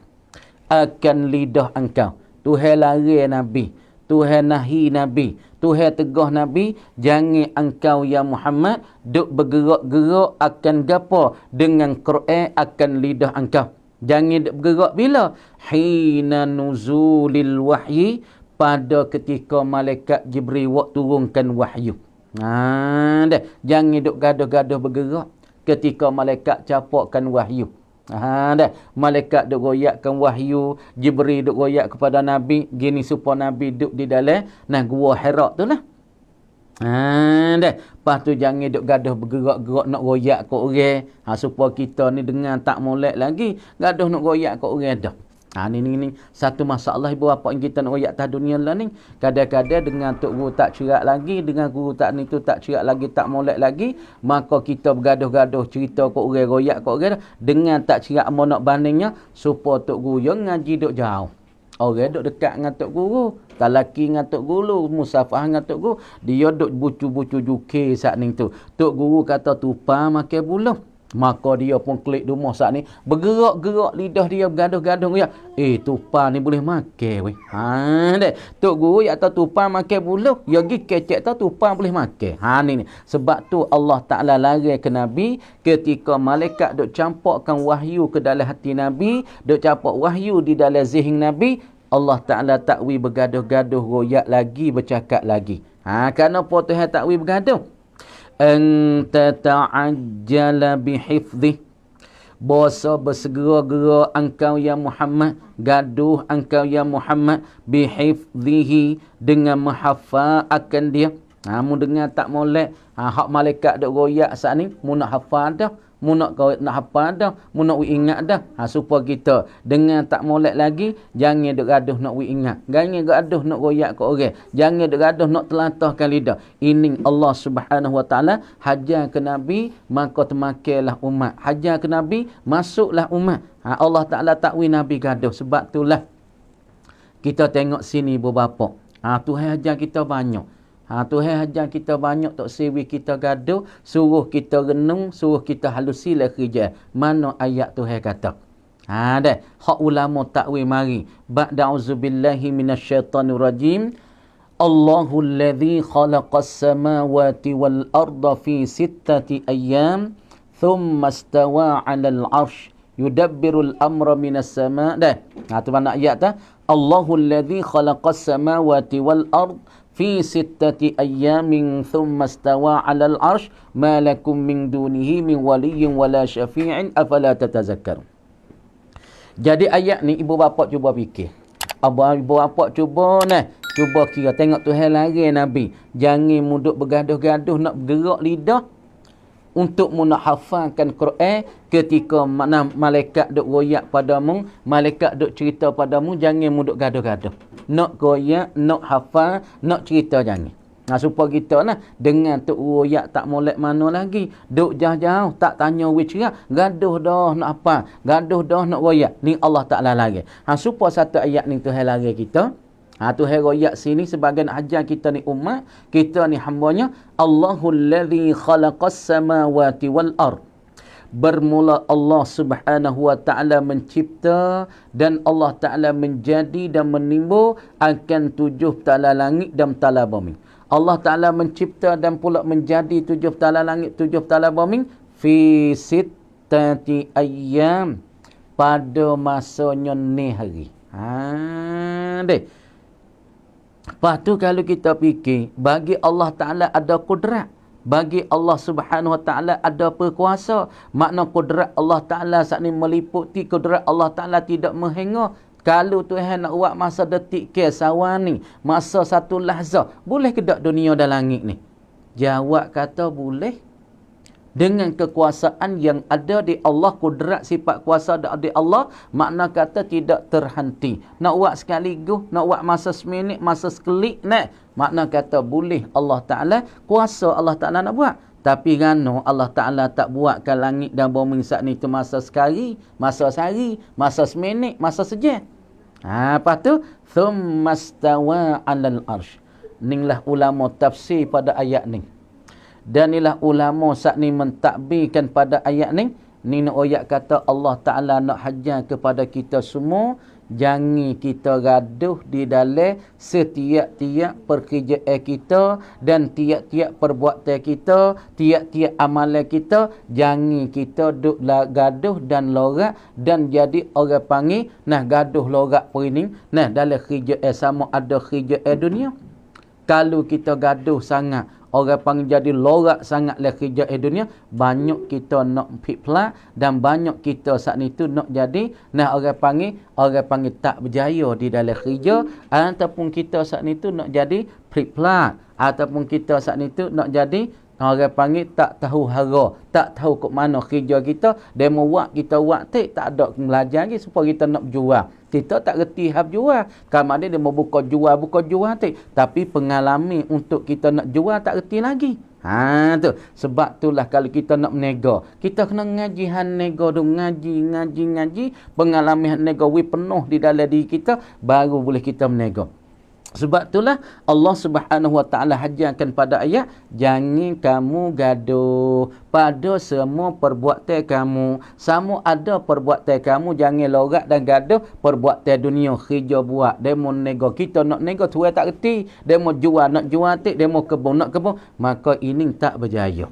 akan lidah engkau. Tuhan larang Nabi, Tuhan nahi Nabi, Tuhan tegah Nabi, jangan engkau ya Muhammad duk bergerak-gerak akan gapo dengan Quran, akan lidah engkau. Jangan bergerak bila? Hina nuzulil wahyi, pada ketika malaikat Jibril turunkan wahyu. Jangan duk gaduh-gaduh bergerak ketika malaikat capakkan wahyu. Malaikat duk royakkan wahyu, Jibril duk royak kepada Nabi, gini supaya Nabi duk di dalam gua Hira tu lah. Lepas tu jangan duk gaduh bergerak-gerak nak royak ke orang. Supaya kita ni dengar tak molek lagi, gaduh nak royak ke orang dah. Ni satu masalah ibu bapa yang kita nak royak atas dunia lah ni. Kadang-kadang dengan tok guru tak cerak lagi, dengan guru tak ni tu tak cerak lagi, tak molek lagi, maka kita bergaduh-gaduh cerita ke orang, royak ke orang dah. Dengan tak cerak mau nak bandingnya, supaya tok guru yang ngaji duk jauh. Orang duk dekat dengan tok guru, talaki dengan tok guru, musafah dengan tok guru, dia duk bucu-bucu juke saat ni tu. Tok guru kata tupa makan buluh. Maka dia pun klik rumah saat ni, bergerak-gerak lidah dia bergaduh-gaduh ya. Tupai ni boleh makan weh. Dek. Tok guru ya tahu tupai makan buluh, ya gi kecek tahu tupai boleh makan. Ni. Sebab tu Allah Taala larang ke Nabi ketika malaikat duk campurkan wahyu ke dalam hati Nabi, duk campur wahyu di dalam zihn Nabi, Allah Taala takwi bergaduh-gaduh royak lagi, bercakap lagi. Kenapa Tuhan takwi bergaduh? Anta ta'ajjala bihifdhi, bosa bersegera-gera engkau ya Muhammad, gaduh engkau ya Muhammad, bihifdhihi, dengan menghafal akan dia. Mu dengar tak molek, hak malaikat duk royak saat ni, mu nak hafal dah, mu nak hafal dah, mu nak ingat dah. Supaya kita dengar tak molek lagi, jangan duk gaduh nak ingat, jangan gaduh nak royak ke orang, jangan duk gaduh nak telatahkan lidah. Ini Allah Subhanahu Wa Taala hajar ke Nabi, maka temakelah umat. Hajar ke Nabi, masuklah umat. Allah Taala takwi Nabi gaduh. Sebab itulah kita tengok sini beberapa. Tuhan hajar kita banyak. Tuhan ajar kita banyak tak sewi kita gaduh, suruh kita renung, suruh kita halusi lah kerja. Mana ayat Tuhan kata? Dah. Hak ulama takwil mari. Ba'da'uzubillahi minasyaitanir rajim. Allahul ladzi khalaqas samawati wal arda fi sittati ayyam thumma istawa 'alal 'arsy yudabbirul amra minas sama'. Dah. Tu mana ayat ta? Allahul ladzi khalaqas samawati wal arda fi sittati ayyamin thumma istawa 'alal 'arsy ma lakum min dunihi min waliyyin wala syafi'in afala tatazakkarun. Jadi ayat ni ibu bapa cuba fikir. Ibu bapa cuba kira tengok Tuhan larang Nabi, jangan muduk bergaduh-gaduh nak bergerak lidah untuk mu nak hafalkan Quran ketika mana malaikat duk royak padamu, malaikat duk cerita padamu, jangan mu duk gaduh-gaduh. Nak royak, nak hafal, nak cerita jangan. Supaya kita dengan tok royak tak molek mana lagi. Duk jauh-jauh tak tanya wicra, gaduh dah nak apa, gaduh dah nak royak. Ni Allah Taala larang. Supaya satu ayat ni Tuhan larang kita. Tuhan royak sini sebagai nak ajar kita ni umat, kita ni hambanya. Allahul ladzi khalaqas samawati wal ard. Bermula Allah Subhanahu Wa Taala mencipta dan Allah Taala menjadi dan menimbul akan 7 tala langit dan tala bumi. Allah Taala mencipta dan pula menjadi 7 tala langit, 7 tala bumi fi sittati ayyam, pada masanya ni hari. Deh. Lepas tu kalau kita fikir, bagi Allah Ta'ala ada kudrat. Bagi Allah Subhanahu Wa Ta'ala ada perkuasa. Makna kudrat Allah Ta'ala saat ni meliputi kudrat Allah Ta'ala tidak menghanga. Kalau Tuhan nak buat masa detik ke sawan ni, masa satu lahzah, boleh ke tak dunia dan langit ni? Jawab kata boleh. Dengan kekuasaan yang ada di Allah, kudrat sifat kuasa ada di Allah, makna kata tidak terhenti. Nak buat sekaligus, nak buat masa seminit, masa sekelik, makna kata boleh Allah Ta'ala, kuasa Allah Ta'ala nak buat. Tapi kerana Allah Ta'ala tak buatkan langit dan bumi saat ni tu masa sekali, masa sehari, masa seminit, masa sejam. Lepas tu, thumma stawa 'alal 'arsy. Inilah ulama tafsir pada ayat ni. Dan inilah ulama saat ni mentadbirkan pada ayat ni. Ni nak ayat kata Allah Ta'ala nak hajar kepada kita semua, jangan kita gaduh di dalam setiap-tiap pekerjaan kita dan tiap-tiap perbuatan kita, tiap-tiap amalan kita. Jangan kita duk gaduh dan lorak dan jadi orang panggil gaduh lorak perining dalam kerjaan sama ada kerjaan dunia. Kalau kita gaduh sangat, orang panggil jadi lorak sangat lah kerja dunia, banyak kita nak pipla dan banyak kita saat ni tu nak jadi orang panggil tak berjaya di dalam kerja, ataupun kita saat ni tu nak jadi pipla, ataupun kita saat ni tu nak jadi orang panggil tak tahu hara, tak tahu ke mana kerja kita, demo buat kita buat tak ada belajar lagi supaya kita nak jual. Kita tak reti hab jual. Kemudian dia mau buka jual tapi pengalaman untuk kita nak jual tak reti lagi. Tu. Sebab itulah kalau kita nak menega, kita kena ngaji nego tu, ngaji. Pengalaman nego penuh di dalam diri kita, baru boleh kita menega. Sebab itulah Allah Subhanahu Wa Taala hajarkan pada ayat, jangan kamu gaduh pada semua perbuatan kamu. Sama ada perbuatan kamu jangan lorak dan gaduh perbuatan dunia kerja buat. Demo nego kita nak nego tuai tak reti. Demo jual nak jual tik, demo kebun nak kebun, maka ini tak berjaya.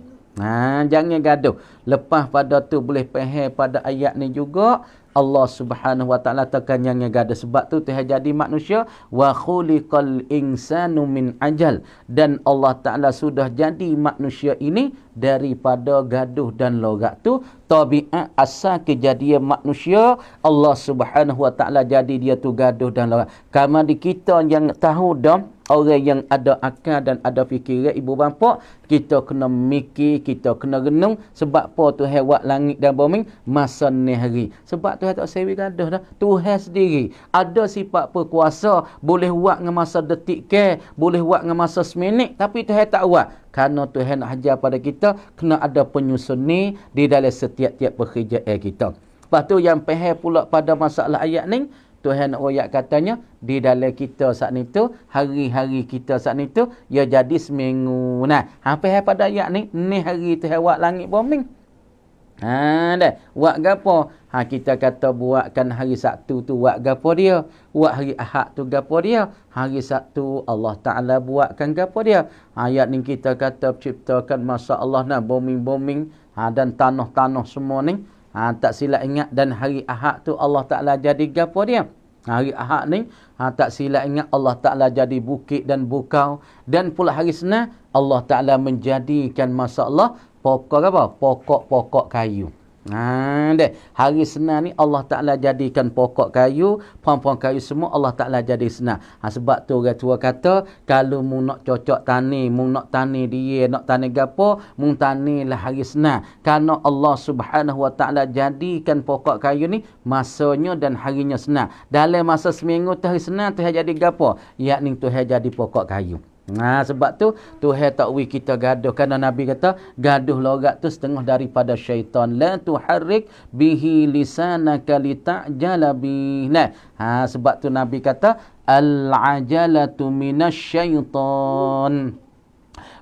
Jangan gaduh. Lepas pada tu boleh faham pada ayat ni juga Allah Subhanahu Wa Taala tekan yang gaduh. Sebab tu Tuhan jadi manusia, wa khuliqal insanu min ajal, dan Allah Taala sudah jadi manusia ini daripada gaduh dan lorak. Tu tabiat asal kejadian manusia. Allah Subhanahu Wa Taala jadi dia tu gaduh dan lorak. Kama di kita yang tahu dah, orang yang ada akal dan ada fikiran ibu bapa, kita kena mikir, kita kena renung. Sebab apa Tuhan buat langit dan bumi masa ni hari? Sebab Tuhan tak sewi gaduh dah. Tuhan sendiri ada sifat berkuasa, boleh buat dengan masa detik ke, boleh buat dengan masa seminit, tapi Tuhan tak buat. Kerana Tuhan nak ajar pada kita, kena ada penyusun ni di dalam setiap-tiap pekerjaan kita. Lepas tu yang faham pula pada masalah ayat ni, Tuhan ayat katanya, di dalam kita saat ni tu, hari-hari kita saat ni tu, ia jadi seminggu. Nah, faham pada ayat ni, ni hari Tuhan buat langit bumi. Dah. Buat gapo? Kita kata buatkan hari Sabtu tu buat gapo dia? Buat hari Ahad tu gapo dia? Hari Sabtu Allah Ta'ala buatkan gapo dia? Ayat ni kita kata ciptakan masa Allah nah bumi-bumi dan tanah-tanah semua ni. Tak silap ingat, dan hari Ahad tu Allah Ta'ala jadi gapo dia? Hari Ahad ni tak silap ingat Allah Ta'ala jadi bukit dan bukau. Dan pula hari Senin Allah Ta'ala menjadikan masa Allah pokok apa? Pokok-pokok kayu. Hari Senin ni Allah Ta'ala jadikan pokok kayu, pohon-pohon kayu semua Allah Ta'ala jadi Senin. Sebab tu orang tua kata, kalau mu nak cocok tani, mu nak tani dia, nak tani gapo, mu tanilah hari Senin. Kerana Allah Subhanahu Wa Ta'ala jadikan pokok kayu ni masanya dan harinya Senin. Dalam masa seminggu tu hari Senin tu jadi gapo? Yakni tu jadi pokok kayu. Sebab tu Tuhan tak wi kita gaduh, kerana Nabi kata gaduh logat tu setengah daripada syaitan. La tuharrik bihi lisanaka lita'jala bih. Sebab tu Nabi kata al-ajalatu minasyaitan.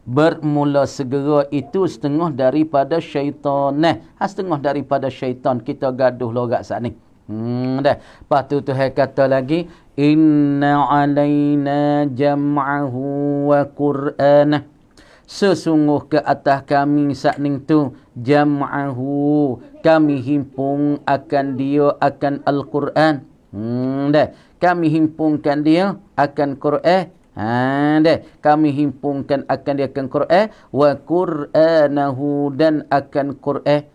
Bermula segera itu setengah daripada syaitan. Setengah daripada syaitan kita gaduh logat saat ni. Lepas tu Tuhan kata lagi, inna alaina jam'ahu wa qur'anah. Sesungguh ke atas kami saat ni tu jam'ahu, kami himpun akan dia akan Al-Quran. Kami himpunkan dia akan Quran. Kami himpunkan akan dia akan Quran, wa qur'anahu, dan akan Quran.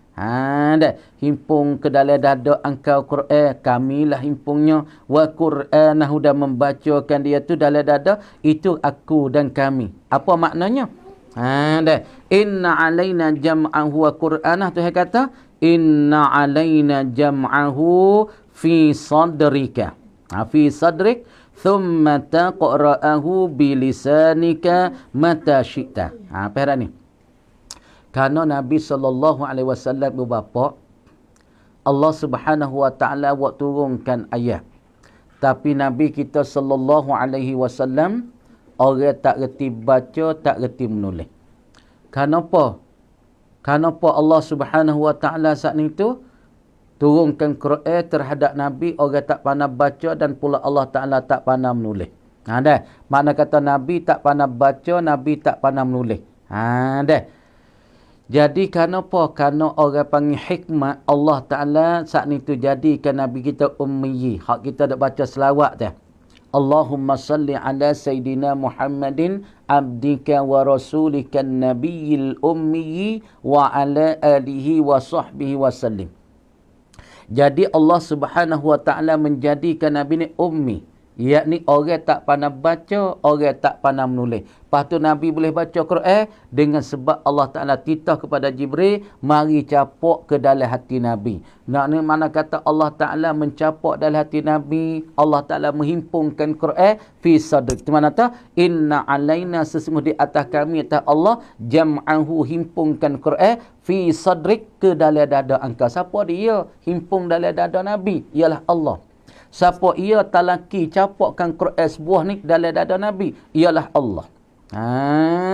Himpung ke dalam dada engkau Quran, kamilah himpungnya. Wa Qur'anahu, dan membacakan dia tu dalam dada, itu aku dan kami. Apa maknanya? Inna alaina jam'ahu wa Qur'anah. Tuhan kata inna alaina jam'ahu fi sadrika, fi sadrik, thumma taqra'ahu bilisanika mata syi'ta. Apa ni? Kerana Nabi SAW berbapa, Allah Subhanahu Wa Ta'ala buat turunkan ayat. Tapi Nabi kita SAW orang tak reti baca, tak reti menulis. Kenapa? Kenapa Allah Subhanahu Wa Ta'ala saat itu turunkan Quran terhadap Nabi orang tak pandai baca, dan pula Allah Ta'ala tak pandai menulis. Mana kata Nabi tak pandai baca, Nabi tak pandai menulis. Jadi kenapa? Kerana orang panggil hikmat, Allah Ta'ala saat itu jadikan Nabi kita ummiyi. Hak kita nak baca selawat tu. Allahumma salli ala Sayyidina Muhammadin abdika wa rasulika nabiyil ummiyi wa ala alihi wa sahbihi wa sallim. Jadi Allah Subhanahu Wa Ta'ala menjadikan Nabi ni ummi. Yakni orang tak pandai baca, orang tak pandai menulis. Lepas tu Nabi boleh baca Quran dengan sebab Allah Ta'ala titah kepada Jibril, mari capak ke dalam hati Nabi. Nak ni mana kata Allah Ta'ala mencapak dalam hati Nabi, Allah Ta'ala menghimpunkan Quran fi sadrik. Itu mana kata inna alaina, sesungguh di atas kami, atas Allah, jam'ahu, himpunkan Quran fi sadrik, ke dalam dada engkau. Siapa dia himpung dalam dada Nabi? Ialah Allah. Siapa ia talaki capokkan Quran sebuah ni dalam dada Nabi? Ialah Allah.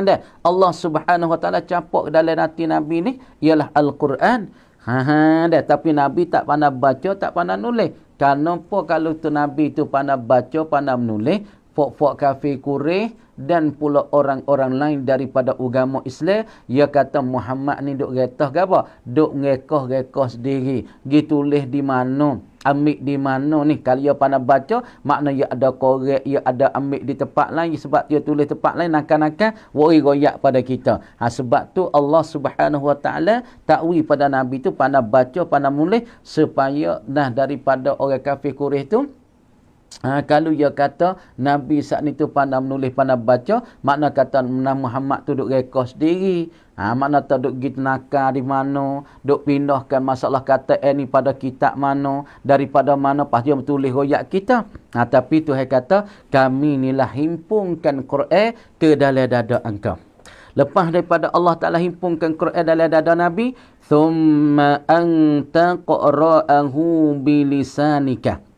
Dah. Allah Subhanahu Wa Taala capok dalam hati Nabi ni ialah Al-Quran. Dah. Tapi Nabi tak pandai baca, tak pandai nulis. Kenapa kalau tu Nabi tu pandai baca, pandai menulis, fok-fok kafir Quraisy dan pula orang-orang lain daripada agama Islam, dia kata Muhammad ni duk getah ke apa? Duk ngekoh-ngekoh sendiri. Gi tulis di mana? Ambil di mana ni? Kalau dia pandai baca, makna dia ada korek, dia ada ambil di tempat lain. Sebab dia tulis tempat lain, nakal-nakal, woi goyak pada kita. Sebab tu Allah Subhanahu Wa Taala takwi pada Nabi tu pandai baca, pandai menulis, supaya dah daripada orang kafir Quraisy tu, kalau dia kata Nabi saat ni tu pandai menulis, pandai baca, makna kata Muhammad tu duk rekod sendiri. Makna tak duk git nakal di mana, duk pindahkan masalah kata ni pada kitab mana, daripada mana, pas dia tulis royak kita. Tapi Tuhan kata, kami inilah himpunkan Quran ke dalam dada engkau. Lepas daripada Allah Ta'ala himpunkan Quran dalam dada Nabi, thumma anta qara'ahu bilisanika.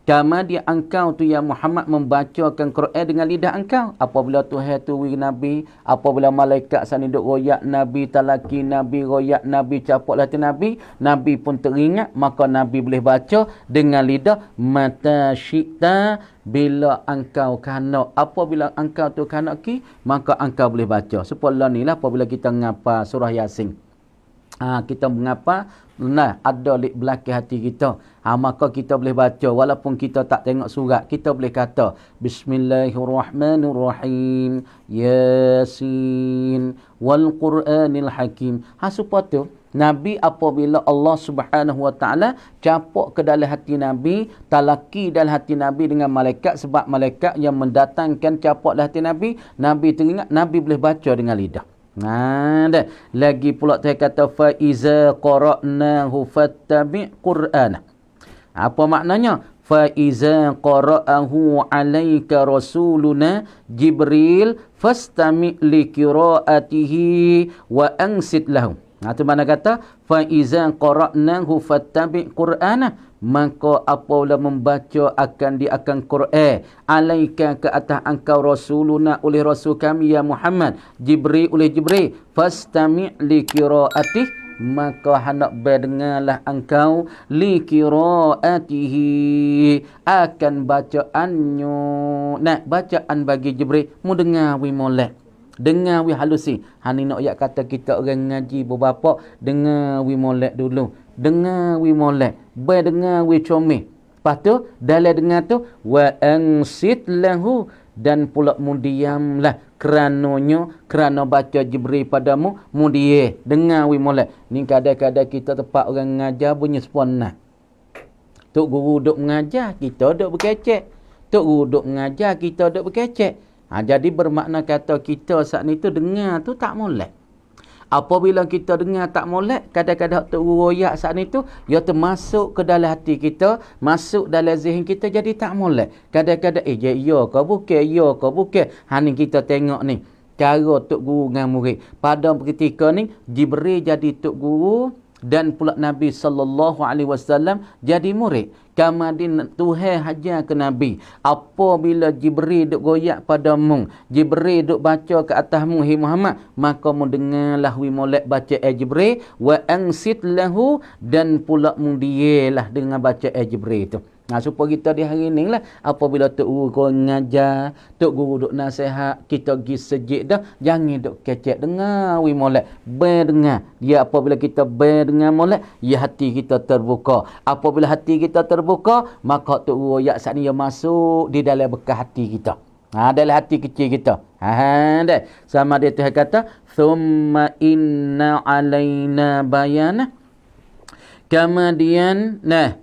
Kemudian engkau tu ya Muhammad membacakan Quran dengan lidah engkau. Apabila Tuhan tuwi Nabi, apabila malaikat sana duk royak Nabi, talaki Nabi, royak Nabi, capok hati Nabi, Nabi pun teringat, maka Nabi boleh baca dengan lidah mata syi'ta, bila engkau kanak. Apabila engkau tu kanak ki, maka engkau boleh baca. Supaya ni lah apabila kita ngapa surah Yasin. Kita mengapa ada di belakang hati kita, maka kita boleh baca walaupun kita tak tengok surat. Kita boleh kata Bismillahirrahmanirrahim, Yasin wal Quranil Hakim. Supaya tu Nabi apabila Allah Subhanahu Wa Taala capok ke dalam hati Nabi, talaki dalam hati Nabi dengan malaikat, sebab malaikat yang mendatangkan capok dalam hati Nabi, Nabi teringat, Nabi boleh baca dengan lidah. Dah. Lagi pula saya kata fa iza qara'nahu fattabi' Qur'ana. Apa maknanya? Fa iza qara'ahu 'alaika rasuluna Jibril fastami' li qira'atihi wa ansit lahu. Itu mana kata fa iza qara'nahu fattabi' Qur'ana. Maka apabila membaca akan Quran alaika ke atas engkau rasuluna oleh rasul kami ya Muhammad, Jibril oleh Jibril, fastami' li qiraatih, maka hendak berdengarlah engkau li qiraatihi akan bacaannya. Nah, bacaan bagi Jibril mu dengar wi molek, dengar wi halusi. Hani nak ayat kata kita orang ngaji beberapa, dengar wi molek dulu, dengar wi molek, dengar wi comel. Lepas tu dalam dengar tu wa ansit lahu, dan pula mu diamlah kerana baca Jibril padamu, mu diam dengar wi molek. Ni kadang-kadang kita tempat orang ngajar bunyi seponah. Tok guru duk mengajar, kita duk berkecek. Tok guru duk mengajar, kita duk berkecek. Jadi bermakna kata kita saat ni tu dengar tu tak molek. Apabila kita dengar tak molek, kadang-kadang tu royak saat ni tu, ia termasuk ke dalam hati kita, masuk dalam zihn kita, jadi tak molek. Kadang-kadang ya ke bukan, ya ke bukan. Ni kita tengok ni cara tok guru dengan murid. Pada ketika ni Jibril jadi tok guru dan pula Nabi sallallahu alaihi wasallam jadi murid. Kemudian Tuhan hajar ke Nabi, apabila Jibril duk goyak padamu, Jibril duk baca ke atasmu, hai Muhammad, maka mu dengarlah wi molek baca Jibril, wa ansit lahu, dan pula mu dielah dengan baca Jibril tu. Supaya kita di hari ni lah, apabila Tok Guru ngajar, Tok Guru duk nasihat, kita pergi sejik dah, jangan duk kecek dengar wi molek, dengar. Dia apabila kita dengar molek, ya hati kita terbuka. Apabila hati kita terbuka, maka Tok Guru ayat saat ni dia masuk di dalam bekas hati kita. Dalam hati kecil kita. Dah. Sama dia Tuhan kata, thumma inna alaina bayana. Kemudian, dah.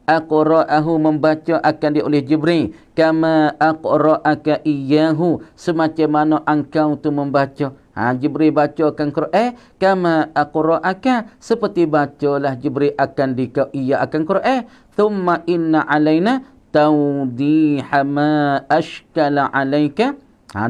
Aqra'ahu, membaca akan dia oleh Jibril, kama aqra'aka iyyahu, semacam mana engkau tu membaca. Jibril bacakan Quran, kama aqra'aka, seperti bacalah Jibril akan dikau iya akan Quran. Thumma inna alaina tawdiha ma ashkala alaika.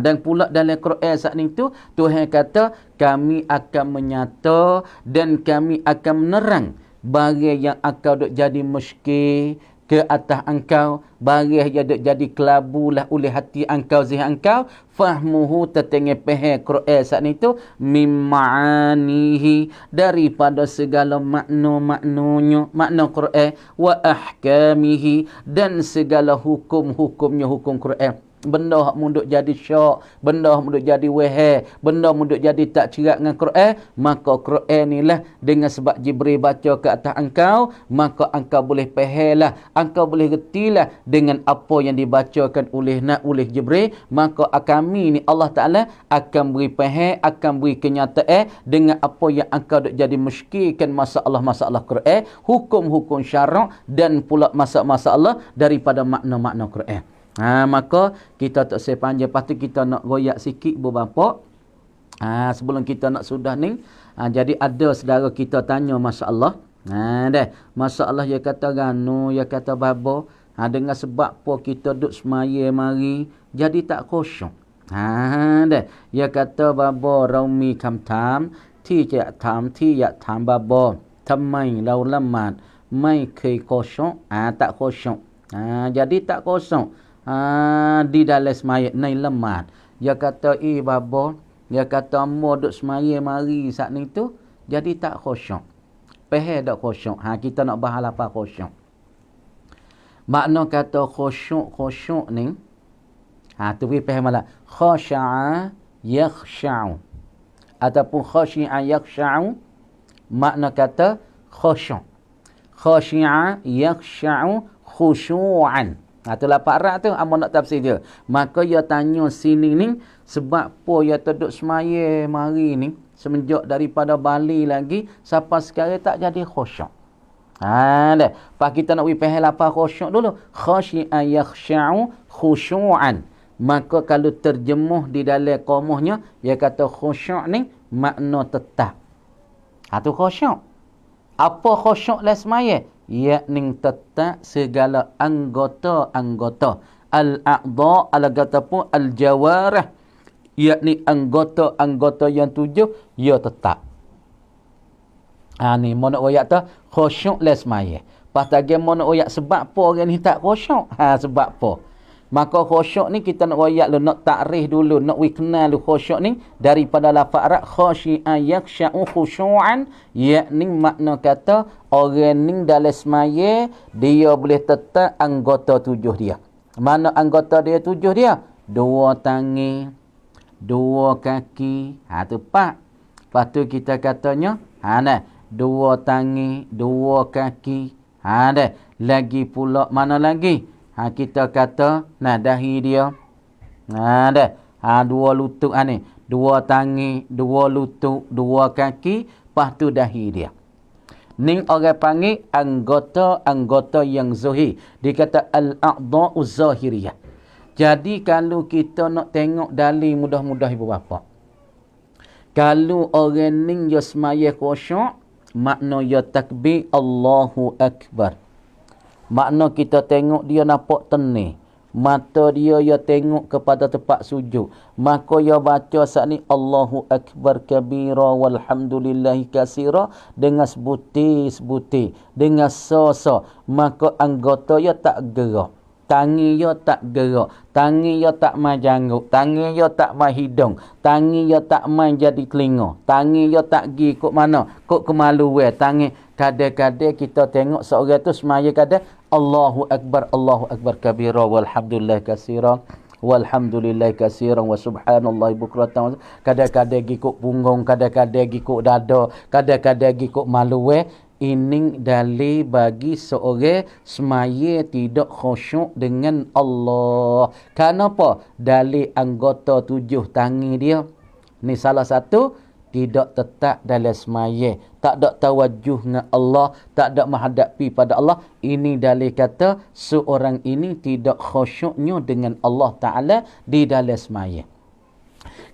Dan pula dalam Quran saat ni tu Tuhan kata kami akan menyata dan kami akan menerang bagi yang akan duk jadi muskil, ke atas engkau, baris jadi kelabulah oleh hati engkau, zihan engkau, fahmuhu tetengah pehe Quran saat itu, mim'anihi, daripada segala makna-maknanya, makna Quran, wa ahkamihi, dan segala hukum-hukumnya hukum Quran. Benda hak munduk jadi syak, benda hak munduk jadi wehe, benda munduk jadi tak cerak dengan Quran, maka Quran inilah dengan sebab Jibril baca ke atas engkau, maka engkau boleh pahamlah, engkau boleh retilah dengan apa yang dibacakan oleh Jibril, maka kami ni Allah Taala akan beri faham, akan beri kenyataan dengan apa yang engkau duk jadi muskilkan masalah-masalah Quran, hukum-hukum syarak dan pula masalah-masalah daripada makna-makna Quran. Maka kita tak sepanjang, lepas tu kita nak royak sikit beberapa. Sebelum kita nak sudah ni, jadi ada saudara kita tanya masalah. Masalah dia kata ganu, dia kata babo. Dengan sebab apa kita duduk semaya mari, jadi tak khusyuk. Dia kata babo raumi kam tam, ti jak tam babo. Tamai lau lamat, mai kei khusyuk, tak khusyuk. Jadi tak khusyuk. Di dalam semaya ni lemah. Dia kata babo, dia kata mo duk semaya mari saat ni tu jadi tak khusyuk. Peh dak khusyuk. Kita nak bahas apa khusyuk. Makna kata khusyuk ni tu we peh malah khasha'a yakhsha'u ataupun khashi'a yakhsha'u, makna kata khusyuk. Khashi'a yakhsha'u khusyu'an. Itu lapak Arab tu, amun nak tafsir dia. Maka dia tanya sini ni, sebab apa dia duduk semaya mari ni, semenjak daripada Bali lagi, sampai sekarang tak jadi khusyuk. Lepas kita nak faham apa khusyuk dulu. Khasyi'a yakhsha'u khusyu'an. Maka kalau terjemuh di dalam qamuhnya, dia kata khusyuk ni makna tetap. Itu khusyuk. Apa khusyuk lah semaya? Yakni tetap segala anggota-anggota. Al-a'dha' al-gata pun al-jawarah. Yakni anggota-anggota yang 7, ia tetap. Ni mana ayat tu khusyuk lah semaya. Patagi mana ayat sebab apa orang ni tak khusyuk? Sebab apa? Maka khusyuk ni kita nak ayat lu, nak takrif dulu, nak kenal lu khusyuk ni daripada lafaz Arab khasyi'a yakhsha'u khusyu'an, yakni makna kata orang ni dalam semaya dia boleh tetap anggota 7 dia. Mana anggota dia 7 dia? 2 tangan, 2 kaki, tu 4. Lepas tu kita katanya 2 tangan, 2 kaki, lagi pula mana lagi? Kita kata dahi dia. 2 lutut ni. 2 tangan, 2 lutut, 2 kaki, lepas tu dahi dia. Ni orang panggil anggota-anggota yang zahir. Dia kata al-a'dha'u zahiriyah. Jadi kalau kita nak tengok dalil mudah-mudah ibu bapa. Kalau orang ni dia semaya khusyuk, makna dia takbir Allahu Akbar. Makna kita tengok dia nampak tenang. Mata dia tengok kepada tempat sujud. Maka dia baca saat ni Allahu Akbar kabira walhamdulillahi kasira dengan sebutir-sebutir, dengan so-so. Maka anggota dia tak gerak. Tangi dia tak gerak. Tangi dia tak main janggut. Tangi dia tak main hidung. Tangi dia tak main jadi telinga. Tangi dia tak pergi kok mana? Kok kemaluan. Tangi kadang-kadang kita tengok seorang tu semaya kadang Allahu Akbar kabira walhamdulillah kasira walhamdulillah kasira wa subhanallah bukratan. Kadang-kadang pergi kok punggung, kadang-kadang pergi kok dada, kadang-kadang pergi kok maluan. Ini dalil bagi seorang semaya tidak khusyuk dengan Allah. Kenapa? Dalil anggota 7 tangan dia. Ni salah satu tidak tetap dalam semaya. Tak ada tawajuh dengan Allah. Tak ada menghadapi pada Allah. Ini dalil kata seorang ini tidak khusyuknya dengan Allah Ta'ala di dalam semaya.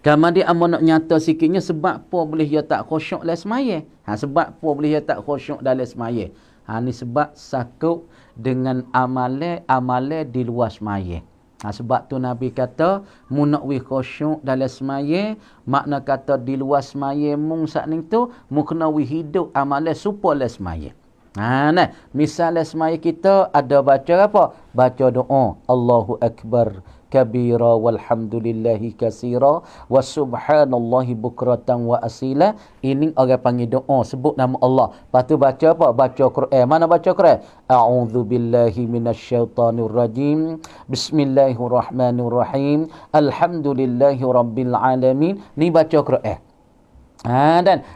Kemudian amun nak nyata sikitnya sebab apa boleh dia tak khusyuk dalam semaya? Sebab apa boleh dia tak khusyuk dalam semaya? Ni sebab sakut dengan amalan di luar semaya. Sebab tu Nabi kata mu nak khusyuk dalam semaya, makna kata di luar semaya mung saat ni tu mu kena hidup amalan supaya dalam semaya. Nah, misalnya semaya kita ada baca apa? Baca doa Allahu Akbar kabira walhamdulillahi kasira wa subhanallahi bukratan wa asila. Ini orang panggil doa sebut nama Allah. Lepas tu baca apa? Baca Quran. Mana baca Quran? A'udzu billahi minasyaitonir rajim. Bismillahirrahmanirrahim. Alhamdulillahi rabbil alamin. Ni baca Quran.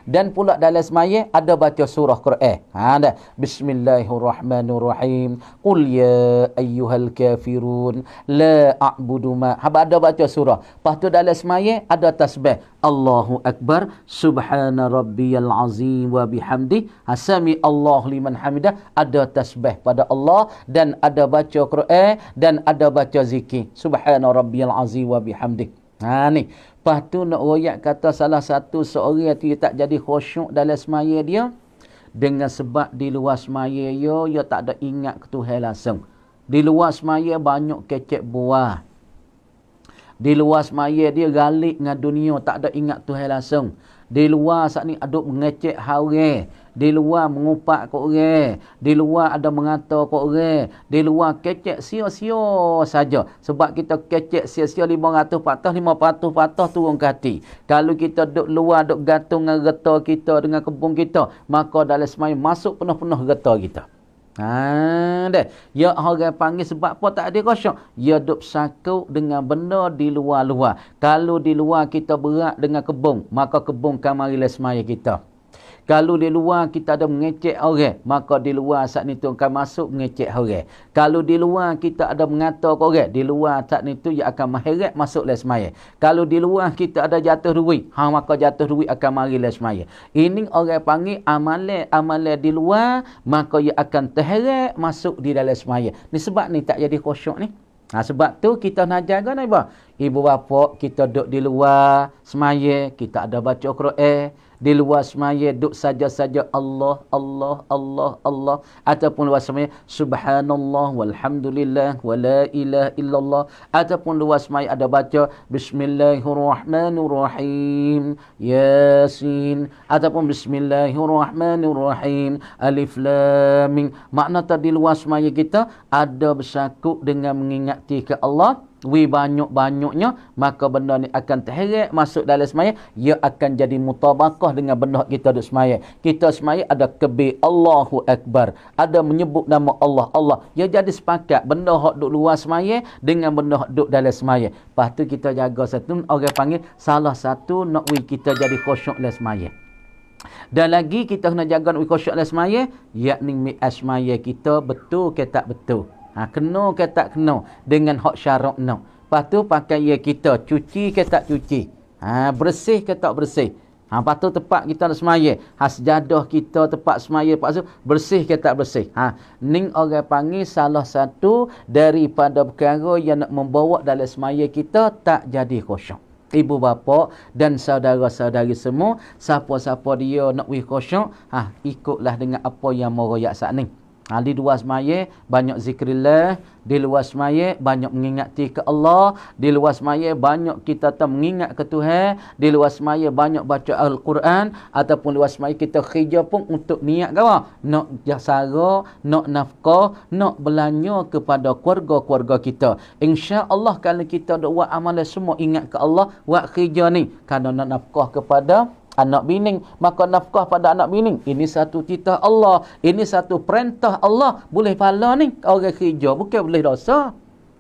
Dan pula dalam semaya ada baca surah Quran. Dan Bismillahirrahmanirrahim. Qul ya ayyuhal kafirun la a'budu ma. Ada baca surah. Lepas tu dalam semaya ada tasbih. Allahu Akbar subhana rabbiyal azim wa bihamdi. Sami Allah liman hamidah. Ada tasbih pada Allah dan ada baca Quran dan ada baca zikir. Subhana rabbiyal azim wa bihamdi. Ni. Lepas tu nak royak kata salah satu seorang tu tak jadi khusyuk dalam semaya dia. Dengan sebab di luar semaya dia tak ada ingat ke Tuhan langsung. Di luar semaya banyak kecek buah. Di luar semaya dia galik dengan dunia, tak ada ingat Tuhan langsung. Di luar saat ni aduk mengecek haram. Di luar mengupak ke orang. Di luar ada mengata ke orang. Di luar kecek sia-sia saja. Sebab kita kecek sia-sia 500 patah, 500 patah turun ke hati. Kalau kita duduk luar, duduk gantung dengan getah kita, dengan kebun kita, maka dalam semaya masuk penuh-penuh getah kita. Ya orang panggil sebab apa tak ada khusyuk? Ya duk sakut dengan benda di luar-luar. Kalau di luar kita berat dengan kebun, maka kebun kan marilah semaya kita. Kalau di luar kita ada mengecek orang, maka di luar saat ni tu akan masuk mengecek orang. Kalau di luar kita ada mengata ke orang, di luar saat ni tu ia akan maheret masuk les semaya. Kalau di luar kita ada jatuh duit, maka jatuh duit akan mari les semaya. Ini orang panggil amalan di luar, maka ia akan terheret masuk di dalam semaya. Ni sebab ni tak jadi khusyuk ni. Sebab tu kita nak jaga ni bah. Ibu bapa kita duduk di luar semaya, kita ada baca Quran. Di luar semaya duk saja-saja Allah, Allah, Allah, Allah. Ataupun luar semaya subhanallah walhamdulillah wa la ilaha illallah. Ataupun luar semaya ada baca bismillahirrahmanirrahim Yasin. Ataupun bismillahirrahmanirrahim Alif Lam Mim. Makna tadi luar semaya kita ada bersakut dengan mengingati ke Allah. Banyak-banyaknya, maka benda ni akan terheret masuk dalam semaya. Ia akan jadi mutabakah dengan benda kita duduk semaya. Kita semaya ada kebir Allahu Akbar, ada menyebut nama Allah, Allah. Ia jadi sepakat benda hak duduk luar semaya dengan benda hak duduk dalam semaya. Lepas tu kita jaga satu, orang panggil salah satu nak kita jadi khusyuk dalam semaya. Dan lagi kita kena jaga nak khusyuk dalam semaya, yakni mi'at semaya kita betul ke tak betul. Kena ke tak kena dengan hak syarak no. Lepas tu pakaian kita cuci ke tak cuci. Bersih ke tak bersih. Lepas tu tempat kita nak semaya. Sejadah kita tempat semaya. Lepas tu bersih ke tak bersih. Ni orang panggil salah satu daripada perkara yang nak membawa dalam semaya kita tak jadi khusyuk. Ibu bapa dan saudara-saudari semua, siapa-siapa dia nak khusyuk, ikutlah dengan apa yang mau royak saat ni. Di luar semaya banyak zikrillah, di luar semaya banyak mengingati ke Allah, di luar semaya banyak kita mengingat ke Tuhan, di luar semaya banyak baca Al-Quran, ataupun luar semaya kita kerja pun untuk niat gawa, nak jasara, nak nafkah, nak belanja kepada keluarga-keluarga kita. Insya-Allah kalau kita buat amalan semua ingat ke Allah, buat kerja ni kerana nak nafkah kepada anak bini, maka nafkah pada anak bini ini satu titah Allah, ini satu perintah Allah. Boleh pahala ni orang kerja, bukan boleh dosa.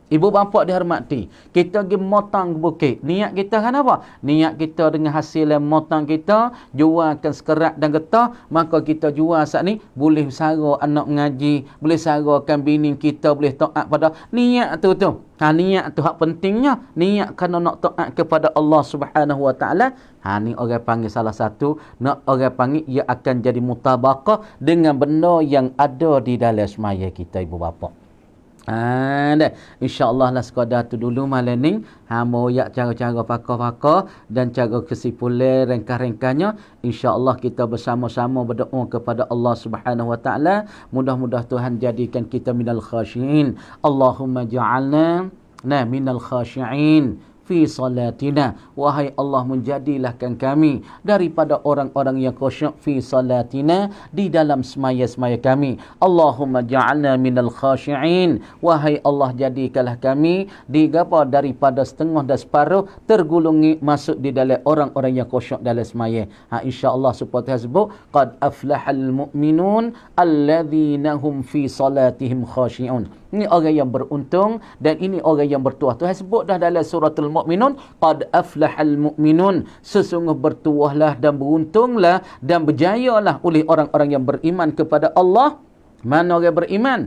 Ibu bapa dihormati, kita pergi motang bukit. Niat kita kan apa? Niat kita dengan hasil motang kita, jualkan sekerat dan getah, maka kita jual saat ni, boleh sara anak mengaji, boleh sarakan bini kita, boleh taat pada niat tu. Niat tu hak pentingnya. Niat kerana nak taat kepada Allah Subhanahu Wa Taala. Ni orang panggil salah satu, nak orang panggil ia akan jadi mutabakah dengan benda yang ada di dalam semaya kita, ibu bapa. InsyaAllah lah sekadar tu dulu malam ni. Mau yak cara-cara pakar-pakar dan cara kesimpulan ringkas-ringkasnya. InsyaAllah kita bersama-sama berdoa kepada Allah Subhanahu Wa Taala. Mudah-mudah Tuhan jadikan kita minal khasyiin. Allahumma ja'alna minal khasyiin fi salatina. Wahai Allah, menjadilah kami daripada orang-orang yang khusyuk fi salatina, di dalam semaya-semaya kami. Allahumma ja'alna minal khashi'in. Wahai Allah, jadikanlah kami daripada setengah dan separuh tergolongi masuk di dalam orang-orang yang khusyuk dalam semaya. InsyaAllah seperti sebut, qad aflahal mu'minun alladzina hum fi salatihim khashi'un. Ini orang yang beruntung dan ini orang yang bertuah. Tuhan sebut dah dalam suratul Mu'minun, qad aflahal mu'minun, sesungguh bertuahlah dan beruntunglah dan berjayalah oleh orang-orang yang beriman kepada Allah. Mana orang beriman?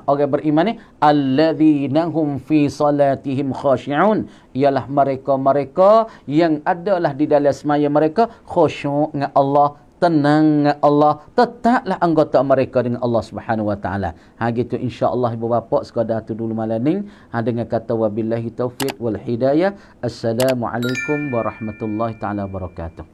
Orang beriman ni alladzina hum fi salatihim khashi'un, ialah mereka-mereka yang adalah di dalam semaya mereka khusyuk dengan Allah, tenang dengan Allah, tetaplah anggota mereka dengan Allah Subhanahu wa taala. Gitu insya-Allah ibu bapa sekadar tu dulu malam ni. Dengan kata wabillahi taufik wal hidayah. Assalamualaikum warahmatullahi taala wabarakatuh.